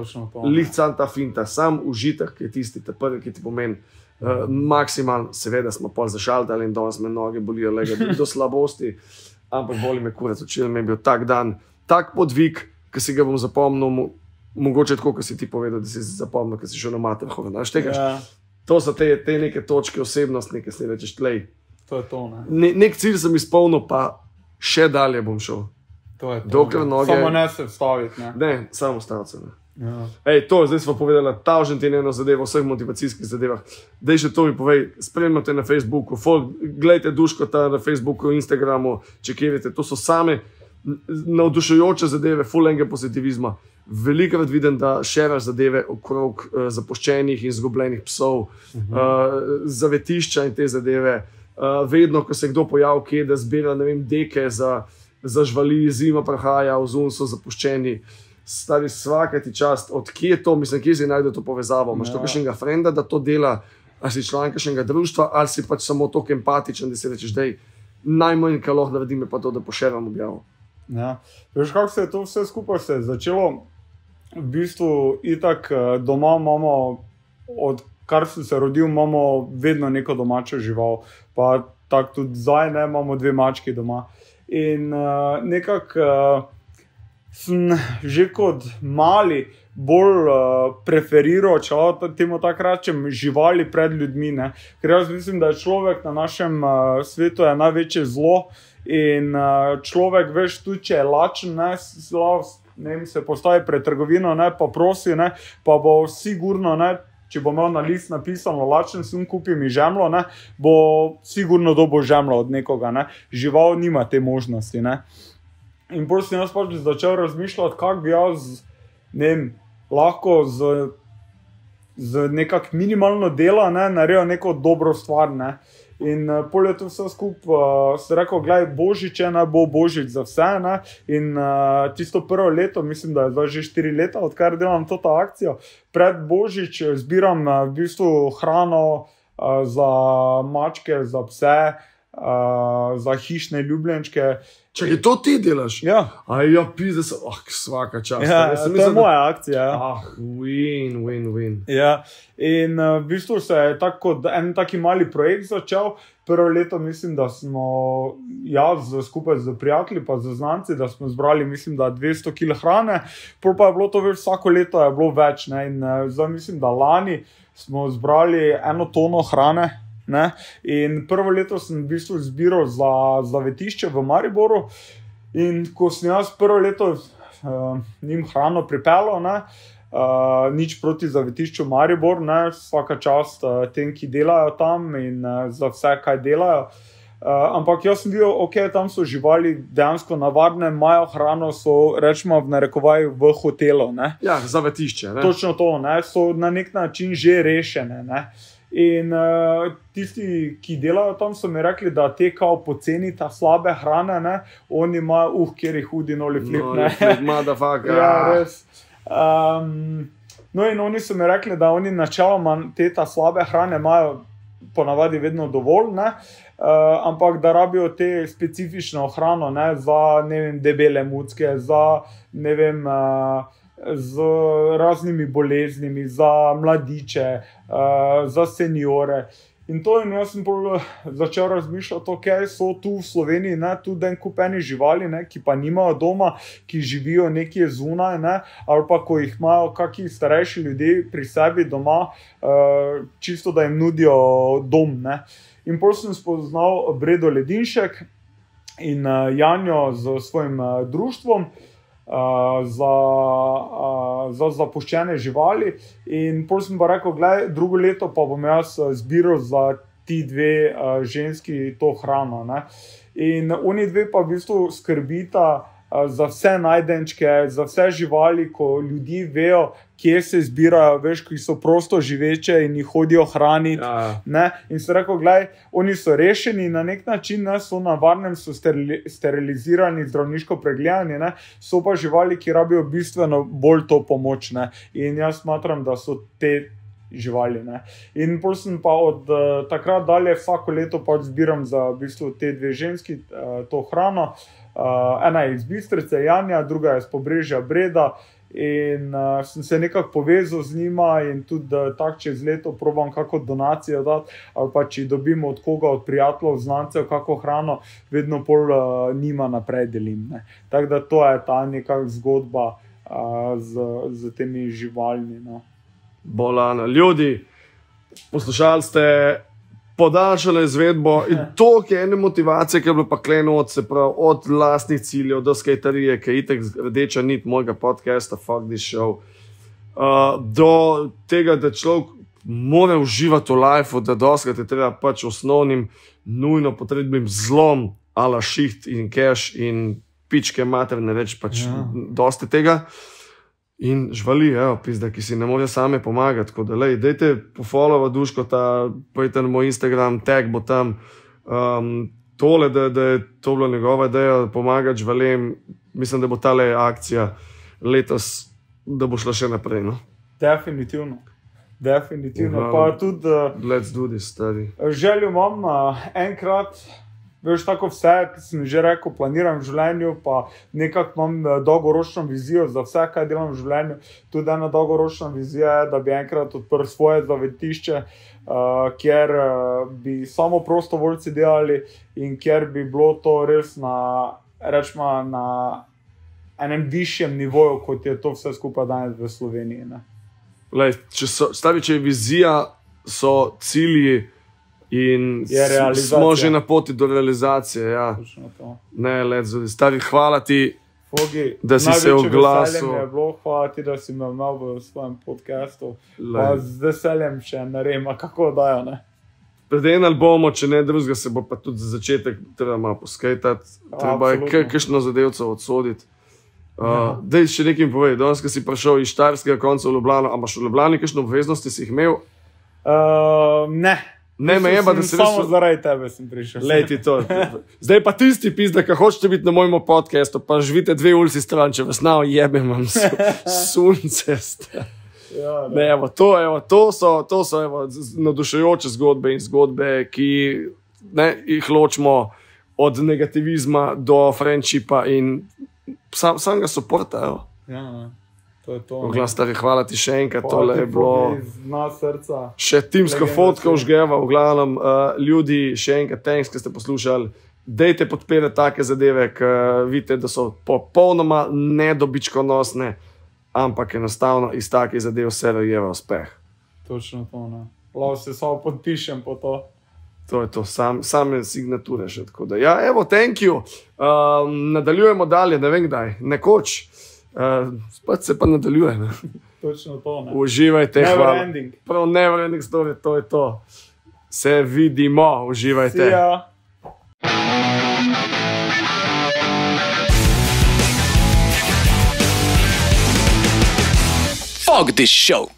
Lihcan ta finta, sam užitek, ki je tisti, ta prvi, ki ti pomeni. Maksimalno, seveda smo pol zašaltali in danes me noge bolijo do slabosti, ampak boli me kurac, včeraj mi je bil tak dan, tak podvig, ki si ga bom zapomnil, mogoče tako, ki si ti povedal, da si zapomnil, ki si šel na Materhove. To so te neke točke osebnostne, ki si rečeš, tlej. To je to, ne. Nek cilj sem izpolnil, pa še dalje bom šel. To je to. Dokler noge... Samo ne se vstaviti, ne. Ne, samo staviti se, ne. Ja. Zdaj smo povedali tažen ti eno zadevo, vseh motivacijskih zadevah. Dej še to mi povej, spremljate na Facebooku, gledajte Duškota na Facebooku, Instagramu, čekirajte, to so same navdušujoče zadeve, full enega pozitivizma. Velikokrat vidim, da šeraš zadeve okrog zapuščenih in zgubljenih psov, zavetišča in te zadeve. Vedno, ko se kdo pojavi, kje da zbira, ne vem, deke za živali, zima prahaja, ozun so zapuščeni. Stari svakati čast, od kje je to, mislim, kje si najde to povezavo. Imaš to kakšnega frenda, da to dela, ali si član kakšnega društva, ali si pač samo toliko empatičen, da si rečeš, dej, najmanj, kar lahko naredim, je pa to, da pošeram objavo. Ja. Veš, kako se je to vse skupaj se začelo? V bistvu, itak doma imamo, odkar sem se rodil, imamo vedno neko domačo žival. Pa tako tudi zdaj, ne, imamo 2 mački doma. In nekako sem že kot mali bolj preferiral, če temu tako rečem, živali pred ljudmi. Ne. Ker jaz mislim, da je človek na našem svetu je največje zlo in človek, veš, tudi če je lačen, ne vem, se postavi pred trgovino, ne, pa prosi, ne, pa bo sigurno, ne, če bo imel na list napisano lačen sem, kupi mi žemljo, ne, bo sigurno dobil žemljo od nekoga. Ne. Žival nima te možnosti. Ne. In bolj sem jaz pač začel razmišljati, kako bi jaz, ne vem, lahko z nekak minimalno dela, ne, naredil neko dobro stvar. Ne. In pol je to vse skupaj, se rekel, gledaj, Božič je, ne bo Božič za vse. Ne. In tisto prvo leto, mislim, da je zdaj že 4 leta, odkar delam to akcijo, pred Božič zbiram v bistvu hrano za mačke, za pse, za hišne ljubljenčke. Čakaj, to ti delaš? Ja. Ja, pizde se, svaka čast. Ja, to je moja akcija. Win. Ja, in v bistvu se je tako en taki mali projekt začel. Prvo leto mislim, da smo jaz skupaj z prijatelji pa z znanci, da smo zbrali, mislim, da 200 kg hrane, pol pa je bilo to več, vsako leto je bilo več. Ne? In zdaj mislim, da lani smo zbrali 1 tono hrane. Ne? In prvo leto sem v bistvu zbiral za zavetišče v Mariboru in ko sem jaz prvo leto njim hrano pripeljal, nič proti zavetišču Maribor, ne? Vsaka čast tem, ki delajo tam in za vse, kaj delajo. Ampak jaz sem videl, ok, tam so živali dejansko navadne, imajo hrano, so rečemo v narekovaju v hotelu. Ne? Ja, zavetišče. Ne? Točno to, ne? So na nek način že rešene. Ne? In tisti, ki delajo tam, so mi rekli, da te kao poceni ta slabe hrane, ne? Oni imajo, kjer je hudi noli flip, ne? Motherfucker. Ja, res. No in oni so mi rekli, da oni načeloma te ta slabe hrane imajo ponavadi vedno dovolj, ne? Ampak da rabijo te specifično hrano, ne? Za, ne vem, debele mucke, za, ne vem, z raznimi boleznimi, za mladiče, za seniore. In to in jaz sem začel razmišljati, ok, so tu v Sloveniji, ne, tudi en kup enih živali, ne, ki pa nimajo doma, ki živijo nekje zunaj, ne, ali pa ko jih imajo kakšni starejši ljudje pri sebi doma, čisto da jim nudijo dom. Ne. In potem sem spoznal Bredo Ledinšek in Janjo z svojim društvom za zapuščene živali. In potem sem pa rekel, gledaj, drugo leto pa bom jaz zbiral za ti dve ženski to hrano. Ne? In oni dve pa v bistvu skrbita za vse najdenčke, za vse živali, ko ljudi vejo, kje se zbirajo, veš, ki so prosto živeče in jih hodijo hraniti. Ne? In so rekel, gledaj, oni so rešeni na nek način, ne? So na varnem, so sterilizirani, zdravniško pregledani, ne? So pa živali, ki rabijo bistveno bolj to pomoč. Ne? In jaz smatram, da so te živali. Ne? In potem sem pa od takrat dalje vsako leto pa zbiram za v bistvu te dve ženski to hrano. Ena je iz Bistrice, Janja, druga je iz Pobrežja, Breda. In sem se nekako povezal z njima in tudi tako čez leto probam kako donacijo dati, ali pa či dobimo od koga, od prijateljev, znancev, kako hrano, vedno pol njima naprej delim. Ne. Tako da to je ta nekak zgodba z temi živalmi. No. Bolano. Ljudi, poslušali ste podaljšali izvedbo in toliko je ene motivacije, ki je bilo pa klenot, se pravi, od lastnih ciljev do skejterije, ki je itek rdeča nit mojega podcasta, Fuck This Show, do tega, da človek mora uživati v lifeu, da doskrat je treba pač osnovnim, nujno potrebnim zlom, ala šiht in cash in pičke materne reč, pač dosti tega. In živali, evo, pizda, ki si ne more same pomagati, tako da, lej, dejte pofollowati Duškota, pojte na moj Instagram, tag bo tam, tole, da je to bila njegova ideja, pomagati živalem, mislim, da bo tale akcija letos, da bo šla še naprej, no? Definitivno. Definitivno, pa tudi... Let's do this, stari. Željo imam enkrat... Veš, tako vse, ki sem že rekel, planiram v življenju, pa nekako imam dolgoročno vizijo za vse, kaj delam v življenju. Tudi ena dolgoročna vizija je, da bi enkrat odprl svoje zavetišče, kjer bi samo prostovoljci delali in kjer bi bilo to res na enem višjem nivoju, kot je to vse skupaj danes v Sloveniji. Ne? Lej, če je vizija, so cilji, in smo že na poti do realizacije. Ja. Ne, stari, hvala ti, Fogi, da si se oglasil. Hvala ti, da si me imel v svojem podcastu. Pa z veseljem še naredimo, kako dajo. Ne? Pred en album, če ne drugega, se bo pa tudi za začetek treba malo poskejtati. Treba je kakšno zadevco odsoditi. Dej še nekaj mi povej, danes, ko si prišel iz Štajerskega konca v Ljubljano, a imaš v Ljubljani kakšne obveznosti si jih imel? Ne. Ne, me je pa, da se samo zaradi tebe sem prišel. Lej to. Zdaj pa tisti pizda, ki hočete biti na mojem podcastu, pa živite 2 ulici stran, če vas nao jebem, imam sunce. Ne, evo, to so navdušujoče zgodbe in zgodbe, ki jih ločimo od negativizma do friendshipa in samega supporta, evo. Ja, to je to. Oglas, stari, hvala ti še enkrat, tole je bilo srca. Še timska fotka užgeva, v glavnem, ljudi, še enkrat thanks, ki ste poslušali, dejte podpirati take zadeve, ki vidite, da so popolnoma nedobičkonosne, ampak enostavno iz takih zadev se rojeva uspeh. Točno to, ne. Lahko se samo podpišem po to. To je to, same signature še, tako da. Ja, evo, thank you. Nadaljujemo dalje, ne vem kdaj, nekoč. Spet se pa nadaljuje. Ne? Točno to, ne. Uživajte, never hvala. Ending. Prav never ending story, to je to. Se vidimo, uživajte. See ya. Fuck this show.